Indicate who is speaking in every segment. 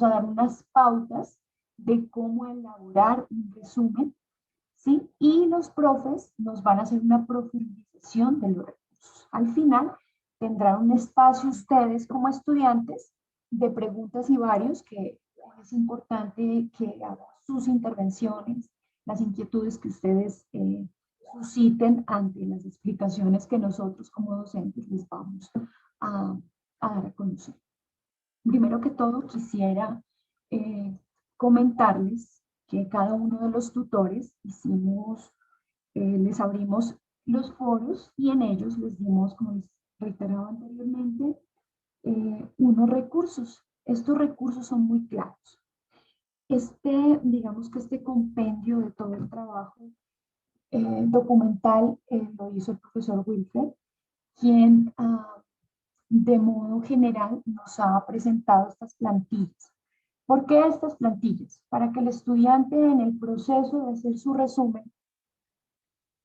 Speaker 1: a dar unas pautas de cómo elaborar un resumen, ¿sí? Y los profes nos van a hacer una profundización de los recursos. Al final tendrán un espacio ustedes como estudiantes de preguntas y varios, que es importante que hagan sus intervenciones, las inquietudes que ustedes susciten ante las explicaciones que nosotros como docentes les vamos a, a dar a conocer. Primero que todo, quisiera comentarles que cada uno de los tutores les abrimos los foros y en ellos les dimos, como les reiteraba anteriormente, unos recursos. Estos recursos son muy claros. Digamos que este compendio de todo el trabajo documental lo hizo el profesor Wilfred, quien de modo general nos ha presentado estas plantillas. ¿Por qué estas plantillas? Para que el estudiante en el proceso de hacer su resumen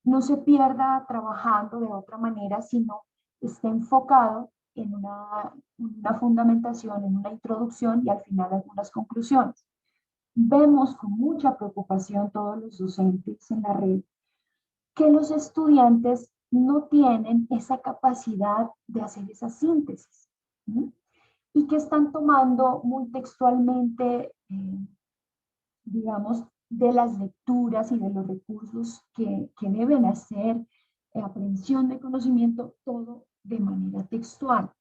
Speaker 1: no se pierda trabajando de otra manera, sino esté enfocado en una fundamentación, en una introducción y al final algunas conclusiones. Vemos con mucha preocupación todos los docentes en la red que los estudiantes no tienen esa capacidad de hacer esa síntesis, ¿sí? Y que están tomando muy textualmente, digamos, de las lecturas y de los recursos que deben hacer, aprehensión de conocimiento, todo de manera textual.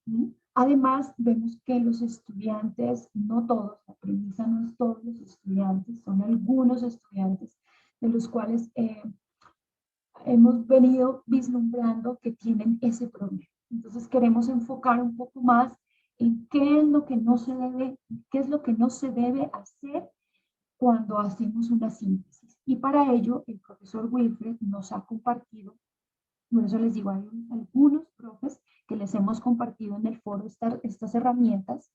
Speaker 1: ¿Sí? Además, vemos que los estudiantes, no todos, la premisa no es todos los estudiantes, son algunos estudiantes de los cuales hemos venido vislumbrando que tienen ese problema. Entonces queremos enfocar un poco más en qué es lo que no se debe, qué es lo que no se debe hacer cuando hacemos una síntesis. Y para ello el profesor Wilfred nos ha compartido, por eso les digo, hay algunos profes que les hemos compartido en el foro estas herramientas,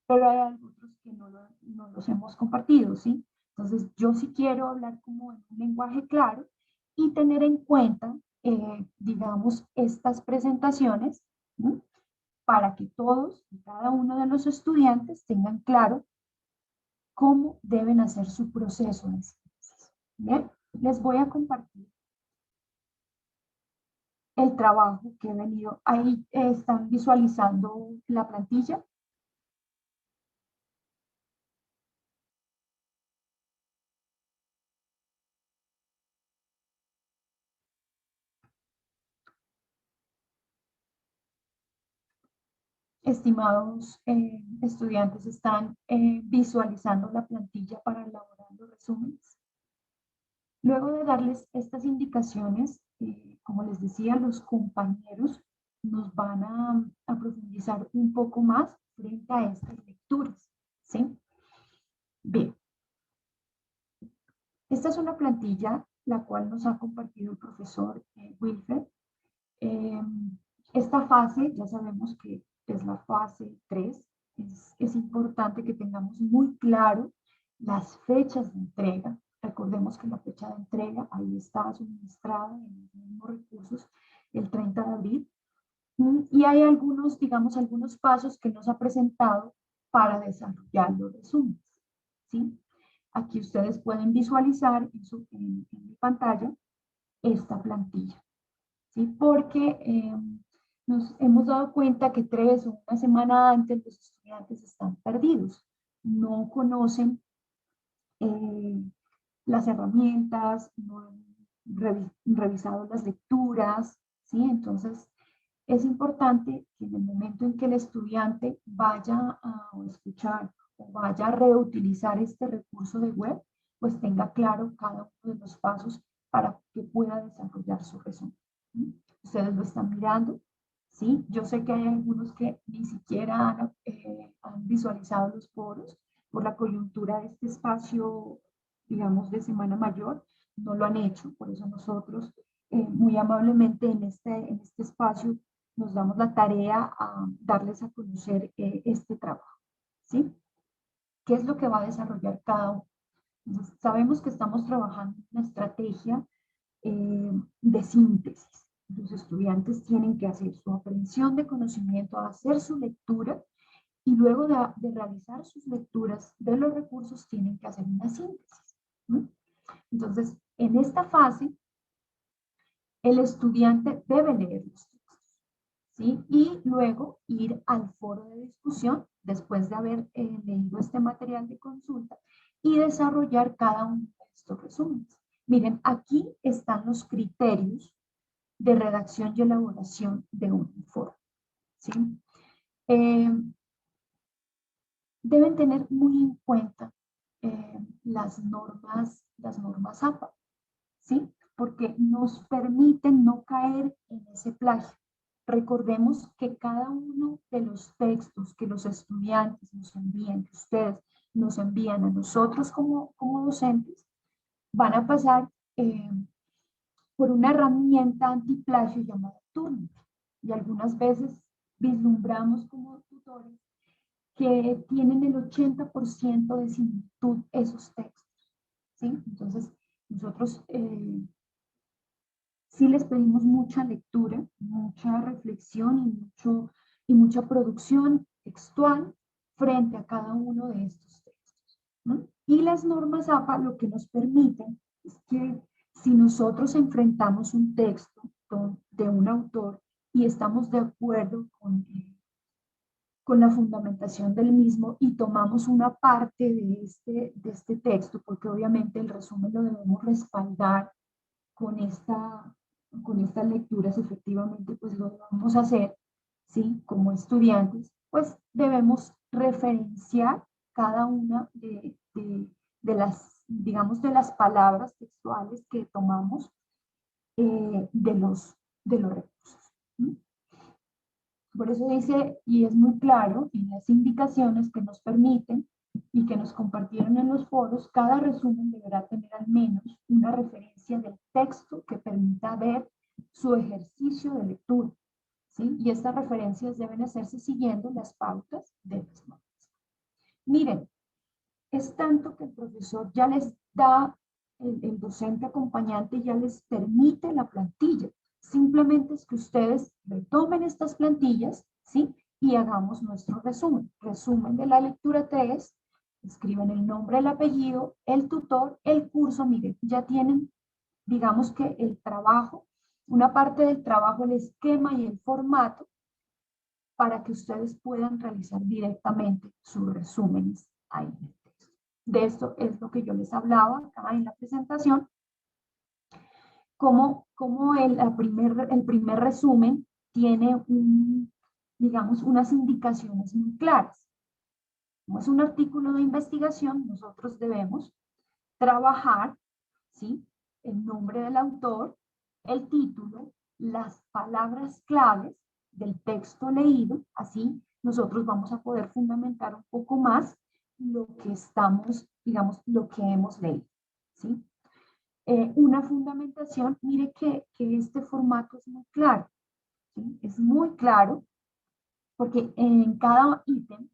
Speaker 1: pero hay otros que no los hemos compartido, ¿sí? Entonces yo sí quiero hablar como en un lenguaje claro y tener en cuenta, digamos, estas presentaciones, ¿sí? Para que todos y cada uno de los estudiantes tengan claro cómo deben hacer su proceso de síntesis. Bien, les voy a compartir el trabajo que he venido. Ahí están visualizando la plantilla. Estimados estudiantes, están visualizando la plantilla para elaborar los resúmenes. Luego de darles estas indicaciones, como les decía, los compañeros nos van a profundizar un poco más frente a estas lecturas, ¿sí? Bien, esta es una plantilla la cual nos ha compartido el profesor Wilfred. Eh, Esta fase, ya sabemos que es la fase 3, es importante que tengamos muy claro las fechas de entrega. Recordemos que la fecha de entrega ahí está suministrada en los mismos recursos, el 30 de abril. Y hay algunos, digamos, algunos pasos que nos ha presentado para desarrollar los resúmenes, ¿sí? Aquí ustedes pueden visualizar en mi pantalla esta plantilla, ¿sí? Porque nos hemos dado cuenta que 3 o una semana antes los estudiantes están perdidos, no conocen las herramientas, no han revisado las lecturas, ¿sí? Entonces, es importante que en el momento en que el estudiante vaya a escuchar o vaya a reutilizar este recurso de web, pues tenga claro cada uno de los pasos para que pueda desarrollar su resumen. ¿Sí? Ustedes lo están mirando, ¿sí? Yo sé que hay algunos que ni siquiera han visualizado los foros por la coyuntura de este espacio, digamos, de Semana Mayor, no lo han hecho. Por eso nosotros, muy amablemente en este espacio, nos damos la tarea a darles a conocer este trabajo, ¿sí? ¿Qué es lo que va a desarrollar cada uno? Entonces, sabemos que estamos trabajando en una estrategia de síntesis. Los estudiantes tienen que hacer su aprehensión de conocimiento, hacer su lectura y luego de realizar sus lecturas de los recursos tienen que hacer una síntesis. ¿Mm? Entonces, en esta fase, el estudiante debe leer los textos, ¿sí? Y luego ir al foro de discusión después de haber leído este material de consulta y desarrollar cada uno de estos resúmenes. Miren, aquí están los criterios de redacción y elaboración de un informe, ¿sí? Deben tener muy en cuenta las normas APA, ¿sí? Porque nos permiten no caer en ese plagio. Recordemos que cada uno de los textos que los estudiantes nos envían, que ustedes nos envían a nosotros como docentes, van a pasar por una herramienta antiplagio llamada Turnitin. Y algunas veces vislumbramos como tutores que tienen el 80% de similitud esos textos, ¿sí? Entonces, nosotros sí les pedimos mucha lectura, mucha reflexión y mucha producción textual frente a cada uno de estos textos, ¿no? Y las normas APA lo que nos permiten es que si nosotros enfrentamos un texto de un autor y estamos de acuerdo con la fundamentación del mismo y tomamos una parte de este texto, porque obviamente el resumen lo debemos respaldar con estas lecturas, efectivamente, pues lo vamos a hacer, ¿sí? Como estudiantes, pues debemos referenciar cada una de las, digamos, de las palabras textuales que tomamos de los recursos. ¿Sí? Por eso dice, y es muy claro en las indicaciones que nos permiten y que nos compartieron en los foros, cada resumen deberá tener al menos una referencia del texto que permita ver su ejercicio de lectura, ¿sí? Y estas referencias deben hacerse siguiendo las pautas de las normas. Miren, es tanto que el profesor ya les da, el docente acompañante ya les permite la plantilla. Simplemente es que ustedes retomen estas plantillas, ¿sí? Y hagamos nuestro resumen. Resumen de la lectura 3, escriben el nombre, el apellido, el tutor, el curso. Miren, ya tienen, digamos que el trabajo, una parte del trabajo, el esquema y el formato para que ustedes puedan realizar directamente sus resúmenes ahí. De esto es lo que yo les hablaba acá en la presentación, como el primer resumen tiene digamos, unas indicaciones muy claras. Como es un artículo de investigación, nosotros debemos trabajar, ¿sí? El nombre del autor, el título, las palabras claves del texto leído, así nosotros vamos a poder fundamentar un poco más lo que estamos, digamos, lo que hemos leído, ¿sí? Una fundamentación, mire que este formato es muy claro, ¿sí? Es muy claro porque en cada ítem,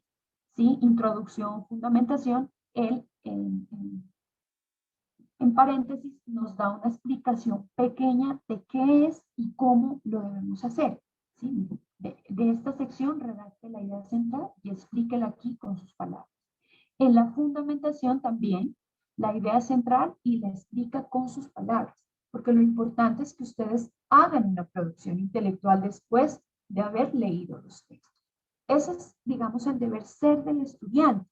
Speaker 1: ¿sí? Introducción, fundamentación, él en paréntesis nos da una explicación pequeña de qué es y cómo lo debemos hacer, ¿sí? De esta sección redacte la idea central y explíquela aquí con sus palabras. En la fundamentación también la idea central y la explica con sus palabras, porque lo importante es que ustedes hagan una producción intelectual después de haber leído los textos. Ese es, digamos, el deber ser del estudiante,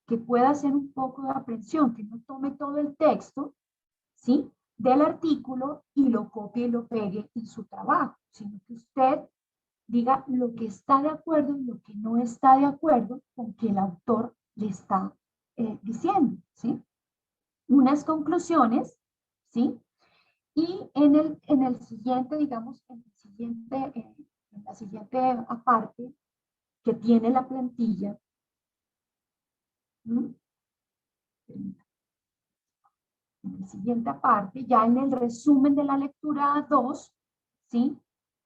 Speaker 1: que pueda hacer un poco de aprehensión, que no tome todo el texto, ¿sí? Del artículo y lo copie y lo pegue en su trabajo, sino que usted diga lo que está de acuerdo y lo que no está de acuerdo con que el autor le está diciendo, ¿sí? Unas conclusiones, ¿sí? Y en el siguiente, digamos, en la siguiente parte que tiene la plantilla, ¿sí? En la siguiente parte, ya en el resumen de la lectura 2, ¿sí?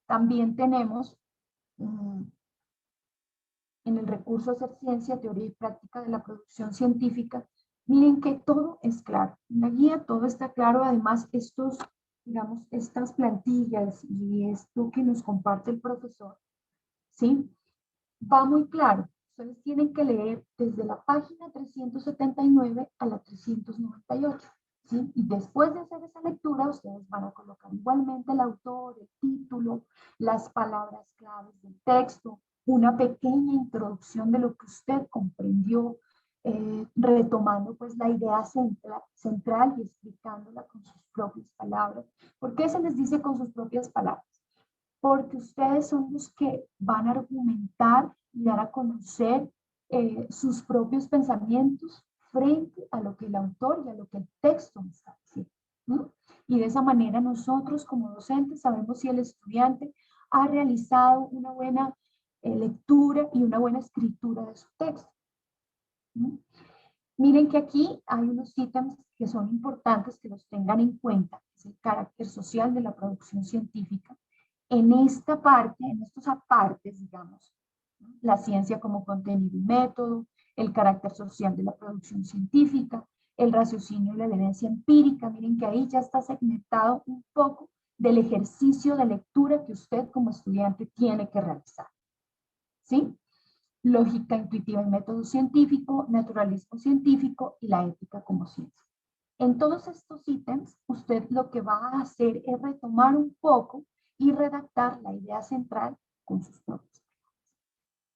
Speaker 1: También tenemos en el recurso Hacer Ciencia, Teoría y Práctica de la Producción Científica, miren que todo es claro. En la guía todo está claro, además digamos, estas plantillas y esto que nos comparte el profesor, ¿sí? Va muy claro. ustedes tienen que leer desde la página 379 a la 398. ¿Sí? Y después de hacer esa lectura, ustedes van a colocar igualmente el autor, el título, las palabras claves del texto, una pequeña introducción de lo que usted comprendió, retomando pues la idea central y explicándola con sus propias palabras. ¿Por qué se les dice con sus propias palabras? Porque ustedes son los que van a argumentar y dar a conocer sus propios pensamientos frente a lo que el autor y a lo que el texto me está diciendo. ¿No? Y de esa manera nosotros como docentes sabemos si el estudiante ha realizado una buena lectura y una buena escritura de su texto. ¿No? Miren que aquí hay unos ítems que son importantes que los tengan en cuenta, que es el carácter social de la producción científica. En esta parte, en estos apartes, digamos, ¿no? La ciencia como contenido y método, el carácter social de la producción científica, el raciocinio y la evidencia empírica. Miren que ahí ya está segmentado un poco del ejercicio de lectura que usted como estudiante tiene que realizar. ¿Sí? Lógica intuitiva y método científico, naturalismo científico y la ética como ciencia. En todos estos ítems, usted lo que va a hacer es retomar un poco y redactar la idea central con sus propias palabras.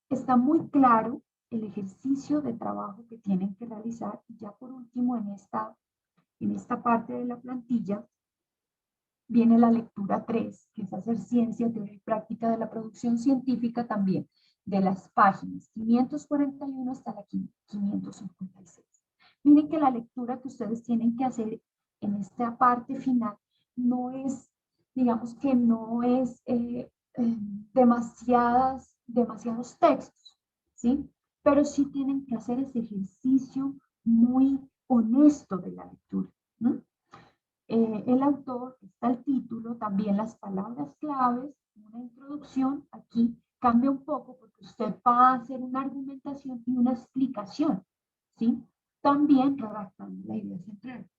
Speaker 1: Está muy claro el ejercicio de trabajo que tienen que realizar. Y ya por último, en esta parte de la plantilla, viene la lectura 3, que es hacer ciencia, teoría y práctica de la producción científica también, de las páginas 541 hasta la 556. Miren que la lectura que ustedes tienen que hacer en esta parte final no es, digamos que no es demasiados textos, ¿sí? Pero sí tienen que hacer ese ejercicio muy honesto de la lectura, ¿no? El autor, está el título, también las palabras claves, una introducción. Aquí cambia un poco porque usted va a hacer una argumentación y una explicación, ¿sí? También redactando la idea central.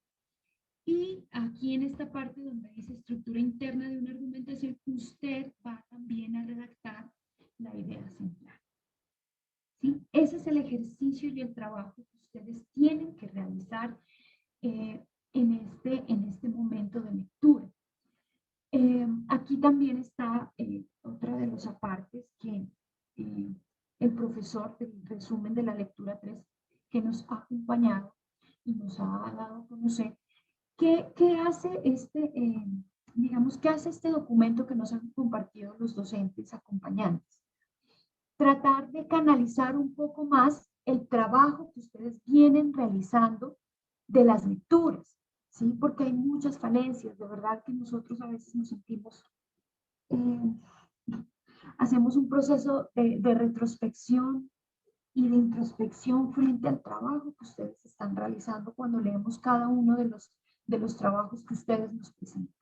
Speaker 1: Y aquí en esta parte donde dice estructura interna de una argumentación, usted va también a redactar la idea central. ¿Sí? Ese es el ejercicio y el trabajo que ustedes tienen que realizar en este momento de lectura. Aquí también está otra de los apartes que el profesor del resumen de la lectura 3 que nos ha acompañado y nos ha dado a conocer qué hace digamos, qué hace este documento que nos han compartido los docentes acompañantes. Tratar de canalizar un poco más el trabajo que ustedes vienen realizando de las lecturas, ¿sí? Porque hay muchas falencias, de verdad que nosotros a veces nos sentimos, hacemos un proceso de retrospección y de introspección frente al trabajo que ustedes están realizando cuando leemos cada uno de los trabajos que ustedes nos presentan.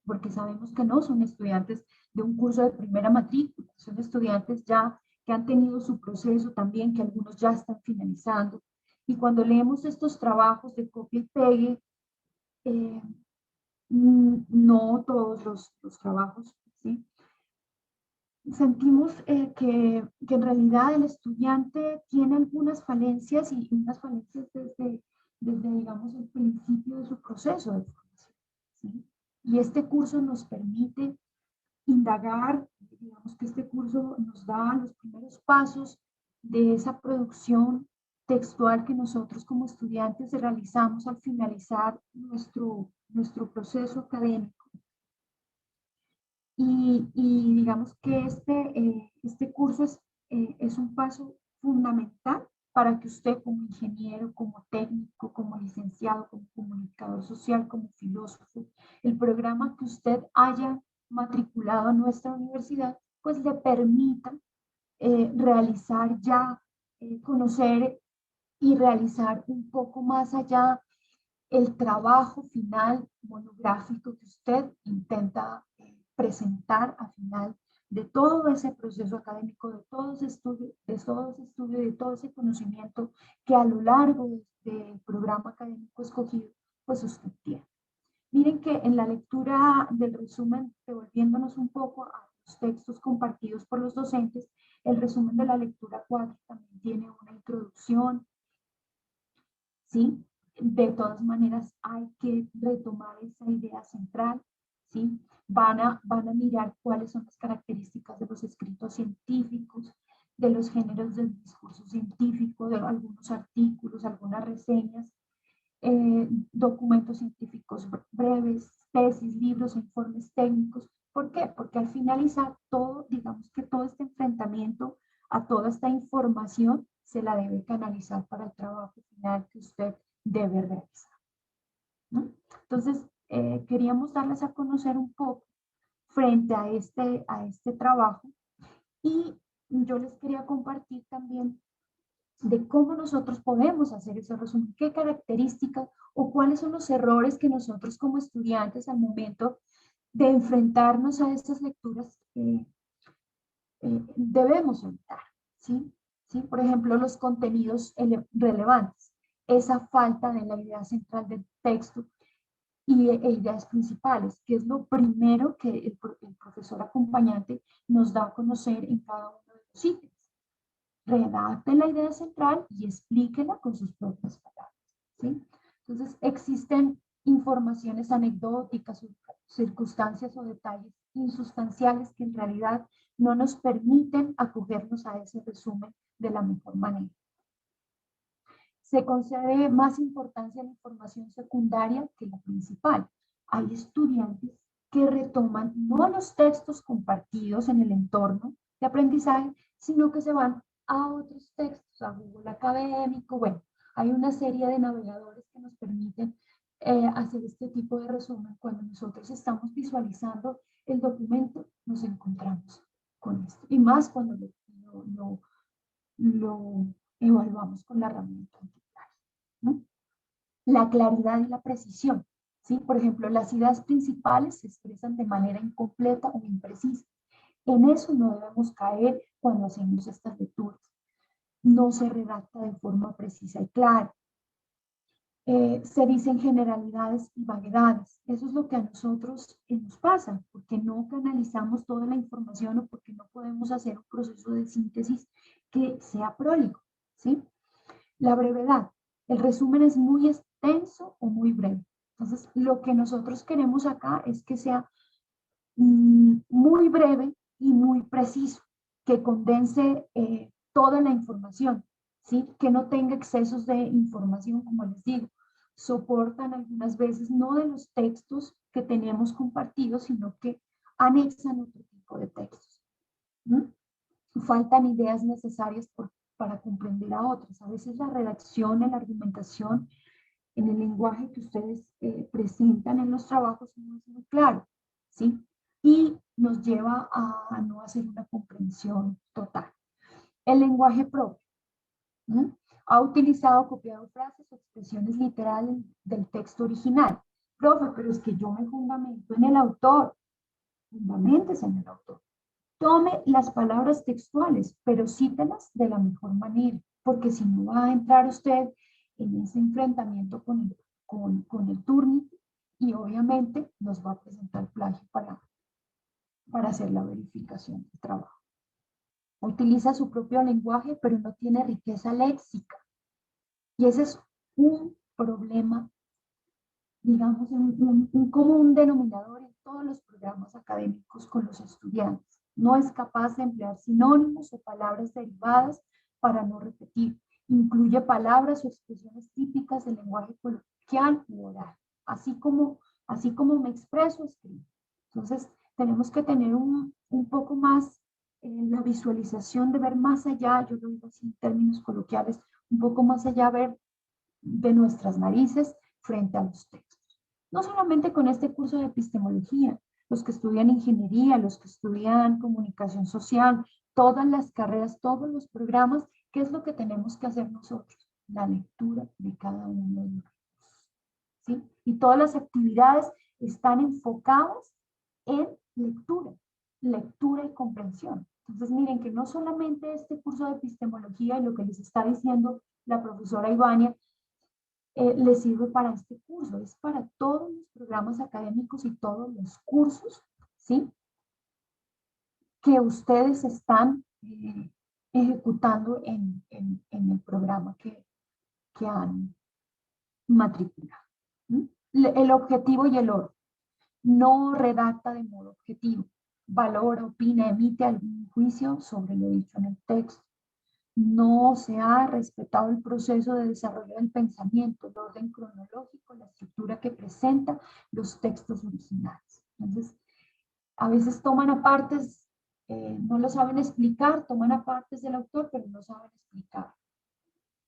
Speaker 1: Porque sabemos que no son estudiantes de un curso de primera matrícula, son estudiantes ya que han tenido su proceso también, que algunos ya están finalizando. Y cuando leemos estos trabajos de copia y pegue, no todos los trabajos, ¿sí? Sentimos que en realidad el estudiante tiene algunas falencias y unas falencias desde digamos, el principio de su proceso de formación, ¿sí? Y este curso nos permite indagar, digamos que este curso nos da los primeros pasos de esa producción textual que nosotros como estudiantes realizamos al finalizar nuestro proceso académico. Y digamos que este curso es un paso fundamental para que usted como ingeniero, como técnico, como licenciado, como comunicador social, como filósofo, el programa que usted haya matriculado a nuestra universidad, pues le permita realizar ya, conocer y realizar un poco más allá el trabajo final monográfico que usted intenta presentar al final de todo ese proceso académico, de todo ese estudio, de todo ese conocimiento que a lo largo del programa académico escogido, pues usted tiene. Miren que en la lectura del resumen, devolviéndonos un poco a los textos compartidos por los docentes, El resumen de la lectura 4 también tiene una introducción, ¿sí? De todas maneras hay que retomar esa idea central, ¿sí? Van a mirar cuáles son las características de los escritos científicos, de los géneros del discurso científico, de algunos artículos, algunas reseñas, documentos científicos breves, tesis, libros, informes técnicos. ¿Por qué? Porque al finalizar todo, digamos que todo este enfrentamiento a toda esta información se la debe canalizar para el trabajo final que usted debe realizar, ¿no? Entonces, queríamos darles a conocer un poco frente a este trabajo, y yo les quería compartir también de cómo nosotros podemos hacer ese resumen, qué características o cuáles son los errores que nosotros como estudiantes al momento de enfrentarnos a estas lecturas debemos evitar, ¿sí? ¿Sí? Por ejemplo, los contenidos relevantes, esa falta de la idea central del texto e ideas principales, que es lo primero que el profesor acompañante nos da a conocer en cada uno de los ítems. Redacte la idea central y explíquela con sus propias palabras, ¿sí? Entonces, existen informaciones anecdóticas, circunstancias o detalles insustanciales que en realidad no nos permiten acogernos a ese resumen de la mejor manera. Se concede más importancia a la información secundaria que la principal. Hay estudiantes que retoman no los textos compartidos en el entorno de aprendizaje, sino que se van a otros textos, a Google Académico. Bueno, hay una serie de navegadores que nos permiten hacer este tipo de resumen. Cuando nosotros estamos visualizando el documento, nos encontramos con esto. Y más cuando lo evaluamos con la herramienta, ¿no? La claridad y la precisión, ¿sí? Por ejemplo, las ideas principales se expresan de manera incompleta o imprecisa. En eso no debemos caer cuando hacemos estas lecturas. No se redacta de forma precisa y clara. Se dicen generalidades y vaguedades. Eso es lo que a nosotros nos pasa, porque no canalizamos toda la información o porque no podemos hacer un proceso de síntesis que sea prólijo, ¿sí? La brevedad. El resumen es muy extenso o muy breve. Entonces, lo que nosotros queremos acá es que sea muy breve y muy preciso, que condense toda la información, ¿sí? Que no tenga excesos de información, como les digo. Soportan algunas veces no de los textos que tenemos compartidos, sino que anexan otro tipo de textos. ¿Mm? Faltan ideas necesarias para comprender a otras. A veces la redacción, la argumentación, en el lenguaje que ustedes presentan en los trabajos no es muy claro, ¿sí? Y nos lleva a no hacer una comprensión total. El lenguaje propio, ¿no? Ha utilizado, copiado frases o expresiones literales del texto original. Profe, pero es que yo me fundamento en el autor. Fundamentes en el autor. Tome las palabras textuales, pero cítelas de la mejor manera, porque si no va a entrar usted en ese enfrentamiento con el Turnitin y obviamente nos va a presentar plagio para hacer la verificación del trabajo. Utiliza su propio lenguaje, pero no tiene riqueza léxica. Y ese es un problema, digamos, un común denominador en todos los programas académicos con los estudiantes. No es capaz de emplear sinónimos o palabras derivadas para no repetir. Incluye palabras o expresiones típicas del lenguaje coloquial u oral, así como me expreso, escribo. Entonces, tenemos que tener un poco más la visualización de ver más allá, yo lo digo así en términos coloquiales, un poco más allá, ver de nuestras narices frente a los textos. No solamente con este curso de epistemología, los que estudian ingeniería, los que estudian comunicación social, todas las carreras, todos los programas, ¿qué es lo que tenemos que hacer nosotros? La lectura de cada uno de los recursos, ¿sí? Y todas las actividades están enfocadas en lectura, lectura y comprensión. Entonces, miren que no solamente este curso de epistemología y lo que les está diciendo la profesora Ivania, les sirve para este curso, es para todos los programas académicos y todos los cursos, ¿sí? Que ustedes están eh, ejecutando en el programa que han matriculado. ¿Mm? El objetivo y el orden. No redacta de modo objetivo. Valora, opina, emite algún juicio sobre lo dicho en el texto. No se ha respetado el proceso de desarrollo del pensamiento, el orden cronológico, la estructura que presenta los textos originales. Entonces, a veces toman apartes, no lo saben explicar, toman apartes del autor, pero no saben explicar.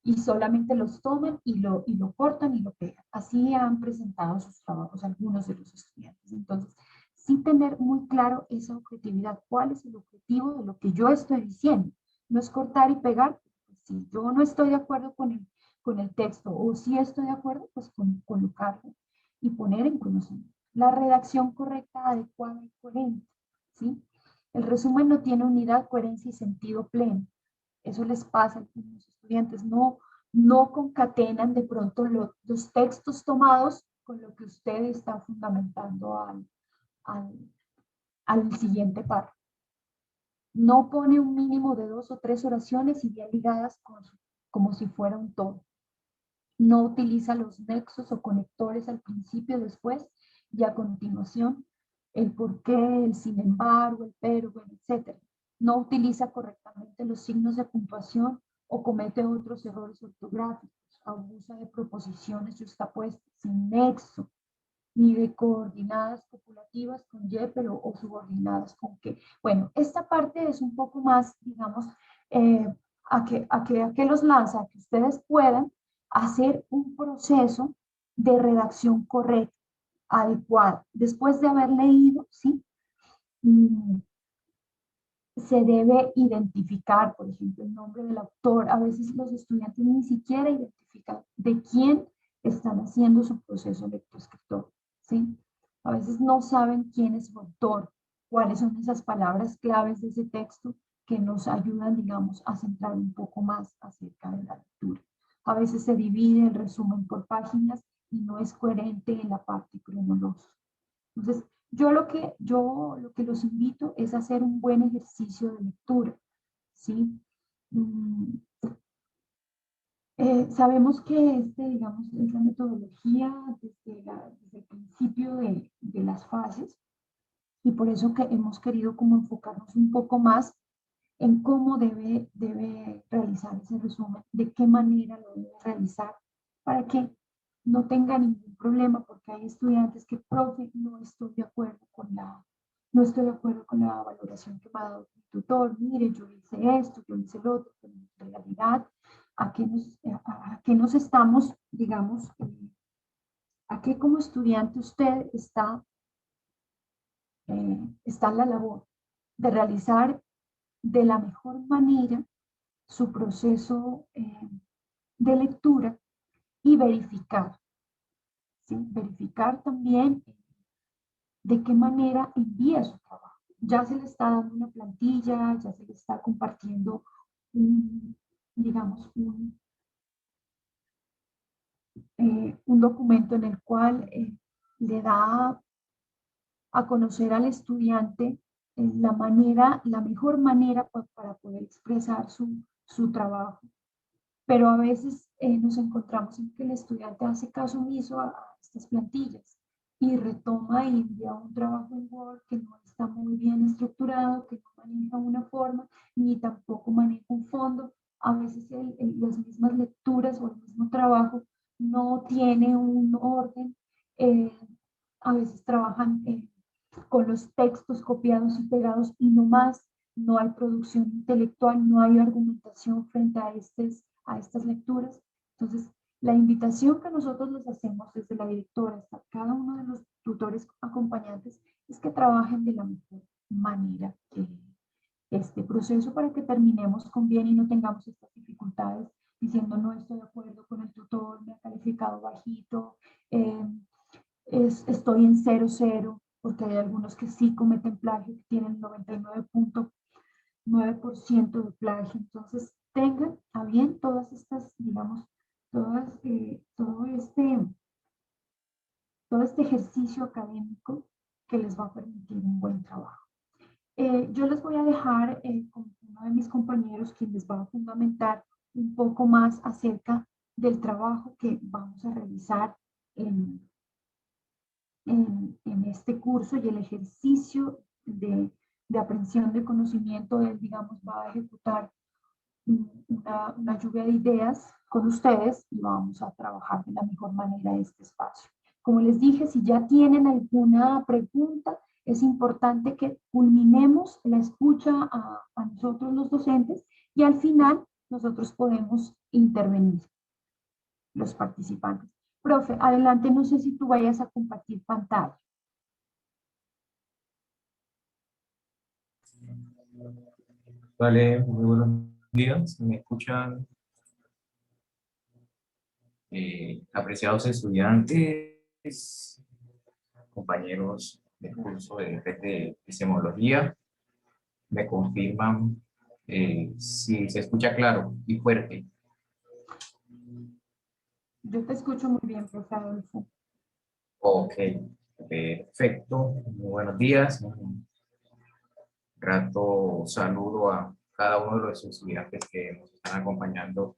Speaker 1: Y solamente los toman y lo cortan y lo pegan. Así han presentado sus trabajos algunos de los estudiantes. Entonces, sí tener muy claro esa objetividad, cuál es el objetivo de lo que yo estoy diciendo. No es cortar y pegar. Si yo no estoy de acuerdo con el texto o si estoy de acuerdo, pues colocarlo y poner en conocimiento. La redacción correcta, adecuada y coherente. ¿Sí? El resumen no tiene unidad, coherencia y sentido pleno. Eso les pasa a los estudiantes, no concatenan de pronto los textos tomados con lo que usted está fundamentando al siguiente párrafo. No pone un mínimo de 2 o 3 oraciones y bien ligadas como si fuera un todo. No utiliza los nexos o conectores al principio, después y a continuación, el por qué, el sin embargo, el pero, bueno, etc. No utiliza correctamente los signos de puntuación o comete otros errores ortográficos, abusa de proposiciones justapuestas sin nexo, ni de coordinadas copulativas con y, pero o subordinadas con que. Bueno, esta parte es un poco más, digamos, eh, a que los lanza, a que ustedes puedan hacer un proceso de redacción correcta, adecuada. Después de haber leído, ¿sí? Se debe identificar, por ejemplo, el nombre del autor. A veces los estudiantes ni siquiera identifican de quién están haciendo su proceso lectoescritor, ¿sí? A veces no saben quién es su autor, cuáles son esas palabras claves de ese texto que nos ayudan, digamos, a centrar un poco más acerca de la lectura. A veces se divide el resumen por páginas y no es coherente en la parte cronológica. Entonces, yo lo que los invito es a hacer un buen ejercicio de lectura, ¿sí? Mm, sabemos que digamos, es la metodología desde el principio de las fases y por eso que hemos querido como enfocarnos un poco más en cómo debe realizar ese resumen, de qué manera lo debe realizar, para que no tenga ningún problema, porque hay estudiantes que, profe, no estoy de acuerdo con la valoración que me ha dado mi tutor, mire, yo hice esto, yo hice lo otro, pero en realidad, a qué nos estamos, digamos, a qué como estudiante usted está en la labor de realizar de la mejor manera su proceso de lectura y verificar, ¿sí? Verificar también de qué manera envía su trabajo. Ya se le está dando una plantilla, ya se le está compartiendo un, digamos, un documento en el cual le da a conocer al estudiante la mejor manera para poder expresar su trabajo. Pero a veces nos encontramos en que el estudiante hace caso omiso a estas plantillas y retoma y envía un trabajo en Word que no está muy bien estructurado, que no maneja una forma, ni tampoco maneja un fondo. A veces las mismas lecturas o el mismo trabajo no tiene un orden. eh, a veces trabajan con los textos copiados y pegados y no más, no hay producción intelectual, no hay argumentación frente a estas lecturas. Entonces, la invitación que nosotros les hacemos desde la directora hasta cada uno de los tutores acompañantes es que trabajen de la mejor manera este proceso para que terminemos con bien y no tengamos estas dificultades diciendo no estoy de acuerdo con el tutor, me ha calificado bajito, eh, estoy en 0,0, porque hay algunos que sí cometen plagio, que tienen 99,9% de plagio. Entonces, tengan a bien todas estas, digamos, todas, todo este ejercicio académico que les va a permitir un buen trabajo. Yo les voy a dejar con uno de mis compañeros quien les va a fundamentar un poco más acerca del trabajo que vamos a realizar en, en este curso y el ejercicio de aprehensión de conocimiento. Él, digamos, va a ejecutar una lluvia de ideas con ustedes y vamos a trabajar de la mejor manera este espacio. Como les dije, si ya tienen alguna pregunta, es importante que culminemos la escucha a nosotros los docentes y al final nosotros podemos intervenir los participantes. Profe, adelante, no sé si tú vayas a compartir pantalla.
Speaker 2: Vale, muy buenos días. ¿Me escuchan, apreciados estudiantes, compañeros del curso de red de epistemología? ¿Me confirman si se escucha claro y fuerte?
Speaker 1: Yo te escucho muy bien, profe Adolfo.
Speaker 2: Ok, perfecto. Muy buenos días. Un grato saludo a cada uno de los estudiantes que nos están acompañando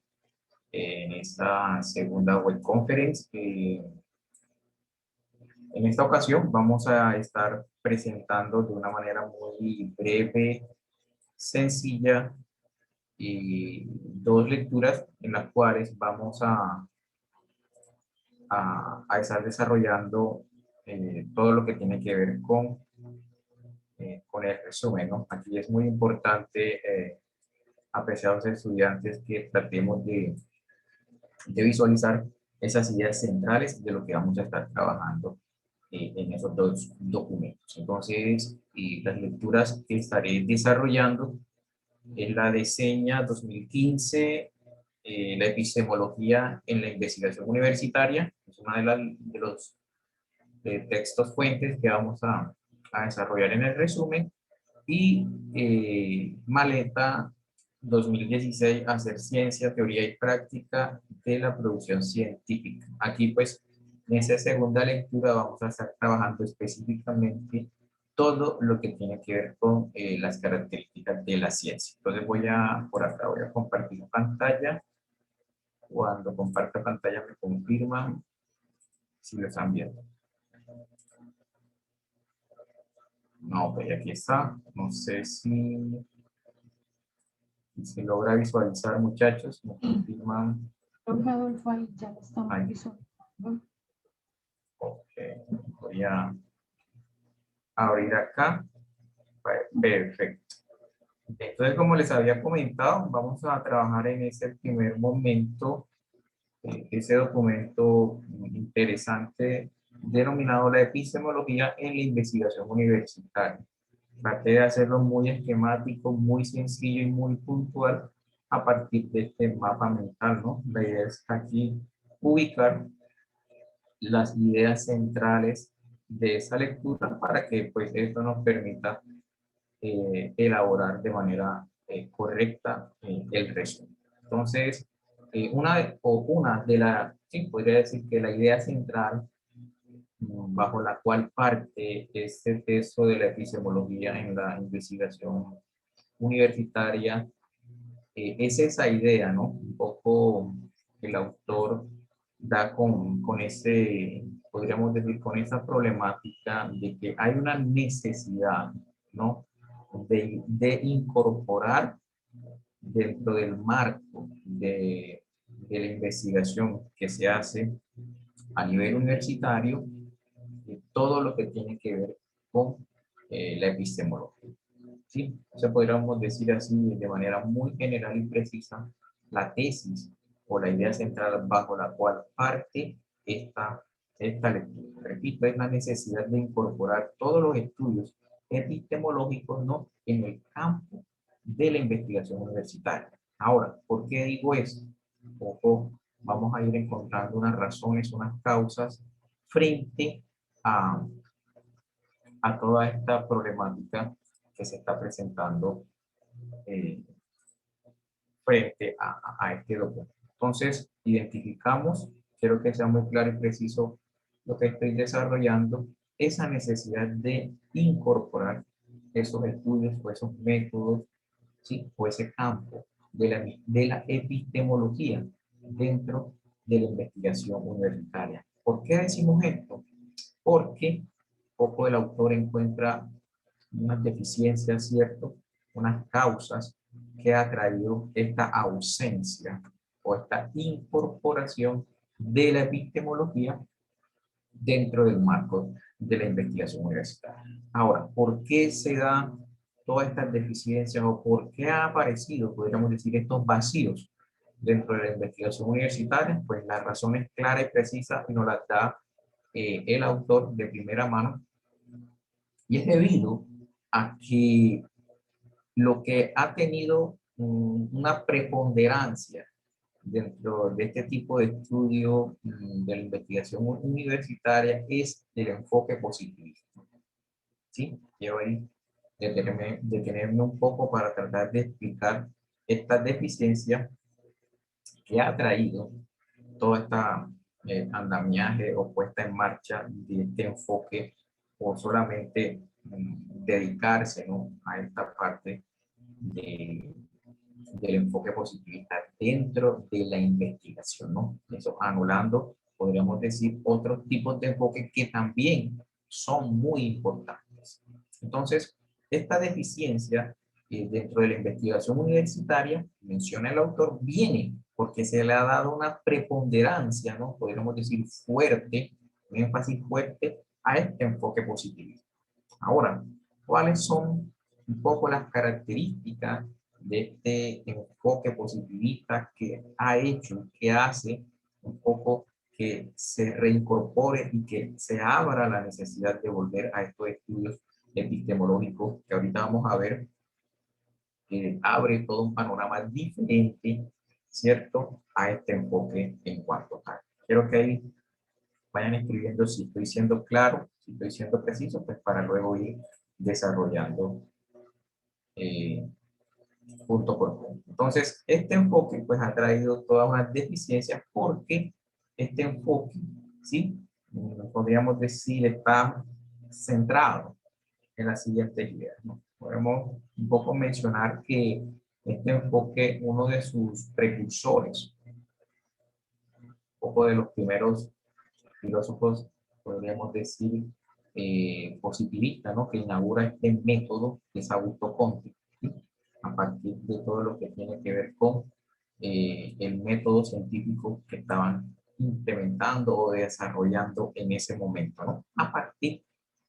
Speaker 2: en esta segunda web conference. En esta ocasión vamos a estar presentando de una manera muy breve, sencilla y dos lecturas en las cuales vamos a estar desarrollando todo lo que tiene que ver con el resumen, ¿no? Aquí es muy importante, apreciados estudiantes, que tratemos de visualizar esas ideas centrales de lo que vamos a estar trabajando en esos dos documentos. Entonces, y las lecturas que estaré desarrollando es la de Seña 2015, la epistemología en la investigación universitaria, es una de los textos fuentes que vamos a desarrollar en el resumen, y Maleta 2016, hacer ciencia, teoría y práctica de la producción científica. Aquí pues en esa segunda lectura vamos a estar trabajando específicamente todo lo que tiene que ver con las características de la ciencia. Entonces por acá voy a compartir pantalla. Cuando comparta pantalla me confirman si lo están viendo. No, pues aquí está. No sé si se logra visualizar, muchachos. Me confirman.
Speaker 1: Profe Adolfo, ahí ya lo estamos
Speaker 2: Ahí.
Speaker 1: visualizando.
Speaker 2: Ok. Voy a abrir acá. Perfecto. Entonces, como les había comentado, vamos a trabajar en ese primer momento, ese documento interesante denominado la epistemología en la investigación universitaria. Traté de hacerlo muy esquemático, muy sencillo y muy puntual a partir de este mapa mental, ¿no? La idea es aquí ubicar las ideas centrales de esa lectura para que pues esto nos permita elaborar de manera correcta el resumen. Entonces, una de las, sí, podría decir que la idea central bajo la cual parte este texto de la epistemología en la investigación universitaria, es esa idea, ¿no? Un poco el autor da con ese, podríamos decir, con esa problemática de que hay una necesidad, ¿no? De incorporar dentro del marco de la investigación que se hace a nivel universitario, todo lo que tiene que ver con la epistemología. ¿Sí? O sea, podríamos decir así de manera muy general y precisa la tesis o la idea central bajo la cual parte esta lectura. Repito, es la necesidad de incorporar todos los estudios epistemológicos, ¿no?, en el campo de la investigación universitaria. Ahora, ¿por qué digo esto? Ojo, vamos a ir encontrando unas razones, unas causas frente a, a toda esta problemática que se está presentando eh, frente a este documento. Entonces, identificamos, quiero que sea muy claro y preciso lo que estoy desarrollando, esa necesidad de incorporar esos estudios o esos métodos, ¿sí? O ese campo de la epistemología dentro de la investigación universitaria. ¿Por qué decimos esto? Porque poco el autor encuentra unas deficiencias, ¿cierto? Unas causas que ha traído esta ausencia o esta incorporación de la epistemología dentro del marco de la investigación universitaria. Ahora, ¿por qué se dan todas estas deficiencias o por qué ha aparecido, podríamos decir, estos vacíos dentro de la investigación universitaria? Pues la razón es clara y precisa y nos la da el autor de primera mano, y es debido a que lo que ha tenido una preponderancia dentro de este tipo de estudio de la investigación universitaria es el enfoque positivista. ¿Sí? Quiero ahí detenerme un poco para tratar de explicar esta deficiencia que ha traído toda esta andamiaje o puesta en marcha de este enfoque o solamente dedicarse, ¿no?, a esta parte de, del enfoque positivista dentro de la investigación, ¿no? Eso anulando, podríamos decir, otros tipos de enfoque que también son muy importantes. Entonces, esta deficiencia dentro de la investigación universitaria, menciona el autor, viene porque se le ha dado una preponderancia, ¿no? Podríamos decir fuerte, un énfasis fuerte a este enfoque positivista. Ahora, ¿cuáles son un poco las características de este enfoque positivista que ha hecho, que hace un poco que se reincorpore y que se abra la necesidad de volver a estos estudios epistemológicos que ahorita vamos a ver, que abre todo un panorama diferente, ¿cierto?, a este enfoque en cuanto tal? Quiero que ahí vayan escribiendo si estoy siendo claro, si estoy siendo preciso, pues para luego ir desarrollando eh, punto por punto. Entonces, este enfoque pues ha traído todas unas deficiencias porque este enfoque, ¿sí?, podríamos decir, está centrado en las siguientes ideas, ¿no? Podemos un poco mencionar que este enfoque, uno de sus precursores, un poco de los primeros filósofos, podríamos decir, positivista, ¿no?, que inaugura este método, que es Augusto Comte, ¿sí?, a partir de todo lo que tiene que ver con el método científico que estaban implementando o desarrollando en ese momento, ¿no? A partir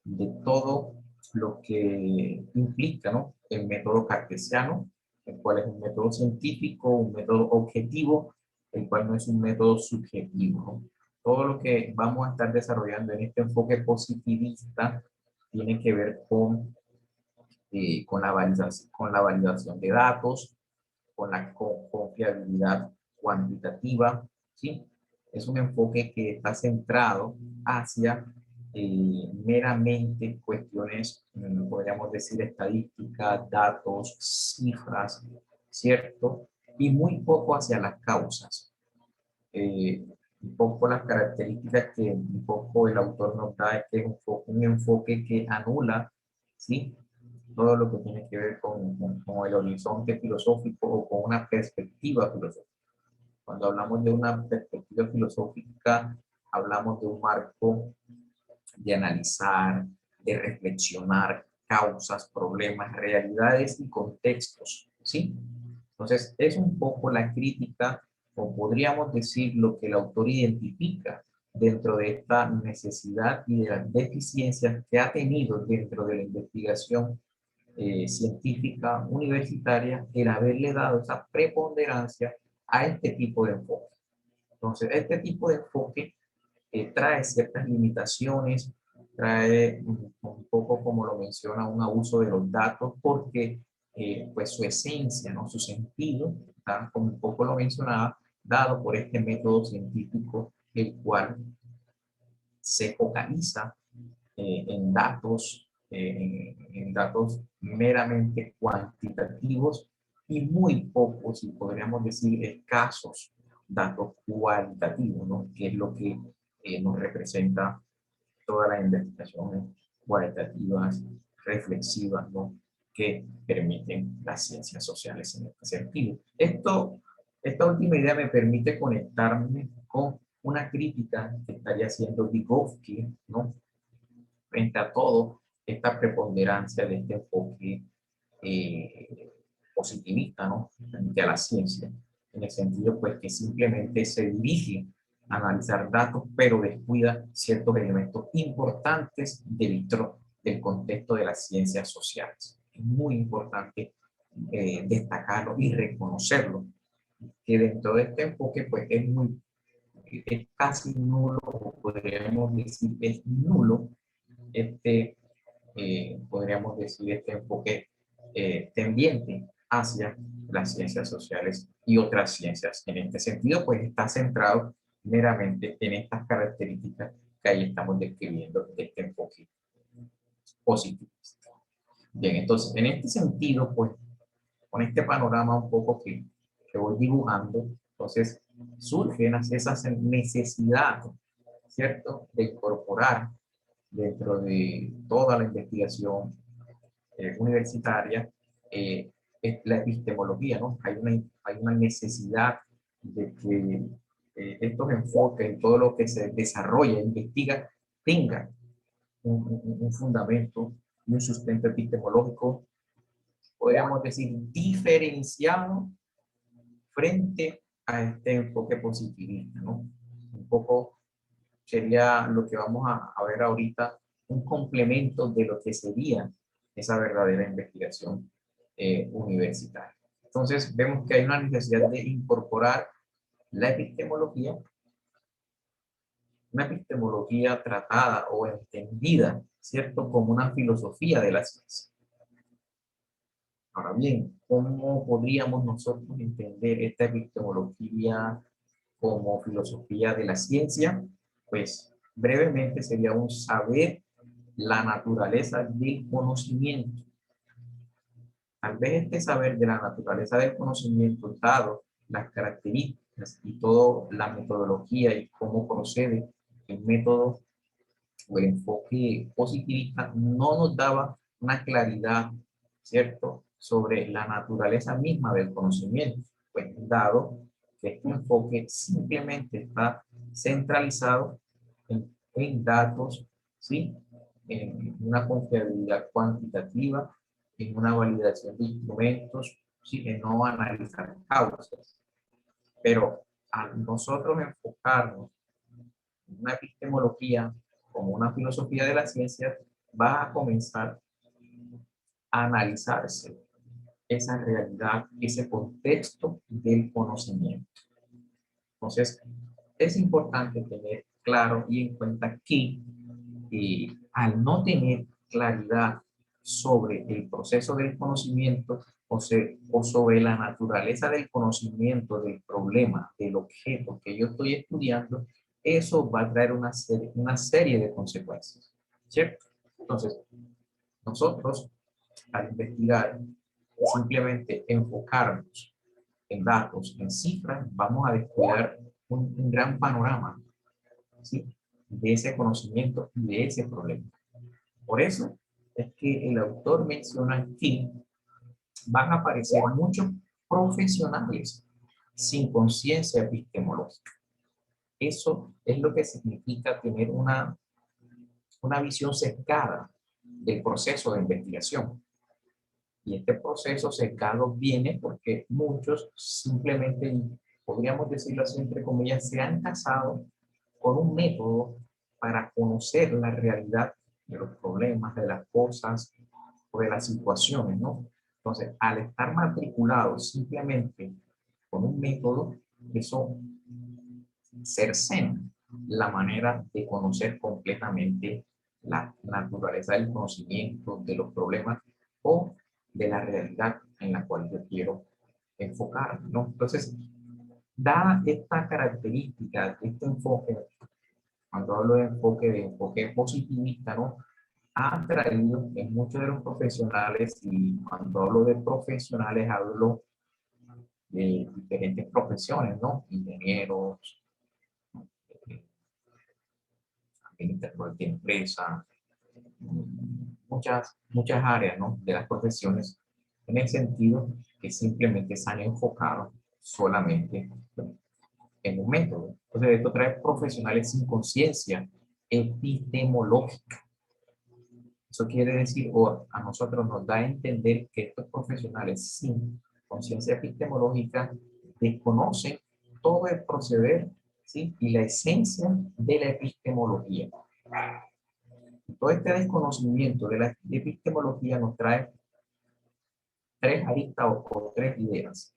Speaker 2: de todo lo que implica, ¿no?, el método cartesiano, el cual es un método científico, un método objetivo, el cual no es un método subjetivo, ¿no? Todo lo que vamos a estar desarrollando en este enfoque positivista tiene que ver con la validación de datos, con la confiabilidad cuantitativa, ¿sí? Es un enfoque que está centrado hacia meramente cuestiones, podríamos decir, estadísticas, datos, cifras, ¿cierto? Y muy poco hacia las causas. Un poco las características que un poco el autor nos da es que es un enfoque que anula, ¿sí?, todo lo que tiene que ver con el horizonte filosófico o con una perspectiva filosófica. Cuando hablamos de una perspectiva filosófica, hablamos de un marco de analizar, de reflexionar causas, problemas, realidades y contextos, ¿sí? Entonces, es un poco la crítica, o podríamos decir lo que el autor identifica dentro de esta necesidad y de las deficiencias que ha tenido dentro de la investigación científica universitaria, el haberle dado esa preponderancia a este tipo de enfoque. Entonces, este tipo de enfoque trae ciertas limitaciones, trae un poco, como lo menciona, un abuso de los datos, porque pues su esencia, ¿no?, su sentido, ¿tá?, como un poco lo mencionaba, dado por este método científico, el cual se focaliza en datos meramente cuantitativos y muy pocos, y podríamos decir escasos, datos cualitativos, ¿no?, que es lo que nos representa todas las investigaciones cualitativas reflexivas, ¿no?, que permiten las ciencias sociales en este sentido. Esta última idea me permite conectarme con una crítica que estaría haciendo Vygotsky, ¿no?, frente a todo esta preponderancia de este enfoque positivista, ¿no?, frente a la ciencia, en el sentido pues que simplemente se dirige a analizar datos, pero descuida ciertos elementos importantes del contexto de las ciencias sociales. Es muy importante destacarlo y reconocerlo, que dentro de este enfoque pues es casi nulo, o podríamos decir es nulo, podríamos decir este enfoque tendiente hacia las ciencias sociales y otras ciencias. En este sentido, pues está centrado meramente en estas características que ahí estamos describiendo de este enfoque positivista. Bien, entonces, en este sentido, pues, con este panorama un poco que voy dibujando, entonces surgen esas necesidades, ¿cierto?, de incorporar dentro de toda la investigación universitaria es la epistemología, ¿no? Hay una necesidad de que estos enfoques, todo lo que se desarrolla, investiga, tenga un fundamento y un sustento epistemológico, podríamos decir, diferenciado frente a este enfoque positivista, ¿no? Un poco sería lo que vamos a ver ahorita, un complemento de lo que sería esa verdadera investigación universitaria. Entonces, vemos que hay una necesidad de incorporar la epistemología, una epistemología tratada o entendida, ¿cierto?, como una filosofía de la ciencia. Ahora bien, ¿cómo podríamos nosotros entender esta epistemología como filosofía de la ciencia? Pues brevemente sería un saber la naturaleza del conocimiento. Tal vez este saber de la naturaleza del conocimiento, dado las características y toda la metodología y cómo procede el método o el enfoque positivista, no nos daba una claridad, ¿cierto?, sobre la naturaleza misma del conocimiento, pues dado que este enfoque simplemente está centralizado en datos, ¿sí?, en una confiabilidad cuantitativa, en una validación de instrumentos, ¿sí?, en no analizar causas. Pero al nosotros enfocarnos en una epistemología como una filosofía de la ciencia, va a comenzar a analizarse esa realidad, ese contexto del conocimiento. Entonces, es importante tener claro y en cuenta que al no tener claridad sobre el proceso del conocimiento o sobre la naturaleza del conocimiento, del problema, del objeto que yo estoy estudiando, eso va a traer una serie de consecuencias, ¿cierto? Entonces, nosotros al investigar, simplemente enfocarnos en datos, en cifras, vamos a descubrir un gran panorama, ¿sí?, de ese conocimiento y de ese problema. Por eso es que el autor menciona que van a aparecer muchos profesionales sin conciencia epistemológica. Eso es lo que significa tener una visión sesgada del proceso de investigación. Y este proceso sesgado viene porque muchos simplemente, podríamos decirlo así entre comillas, se han casado con un método para conocer la realidad de los problemas, de las cosas o de las situaciones, ¿no? Entonces, al estar matriculados simplemente con un método, eso cercena la manera de conocer completamente la naturaleza del conocimiento, de los problemas o de la realidad en la cual yo quiero enfocar, ¿no? Entonces, dada esta característica, este enfoque, cuando hablo de enfoque positivista, ¿no?, ha traído en muchos de los profesionales, y cuando hablo de profesionales hablo de diferentes profesiones, ¿no?, ingenieros, administradores de empresa, muchas áreas, ¿no?, de las profesiones, en el sentido que simplemente se han enfocado solamente en un método. Entonces, esto trae profesionales sin conciencia epistemológica. Eso quiere decir, o a nosotros nos da a entender que estos profesionales sin conciencia epistemológica desconocen todo el proceder, ¿sí?, y la esencia de la epistemología. Todo este desconocimiento de la epistemología nos trae tres aristas o tres ideas.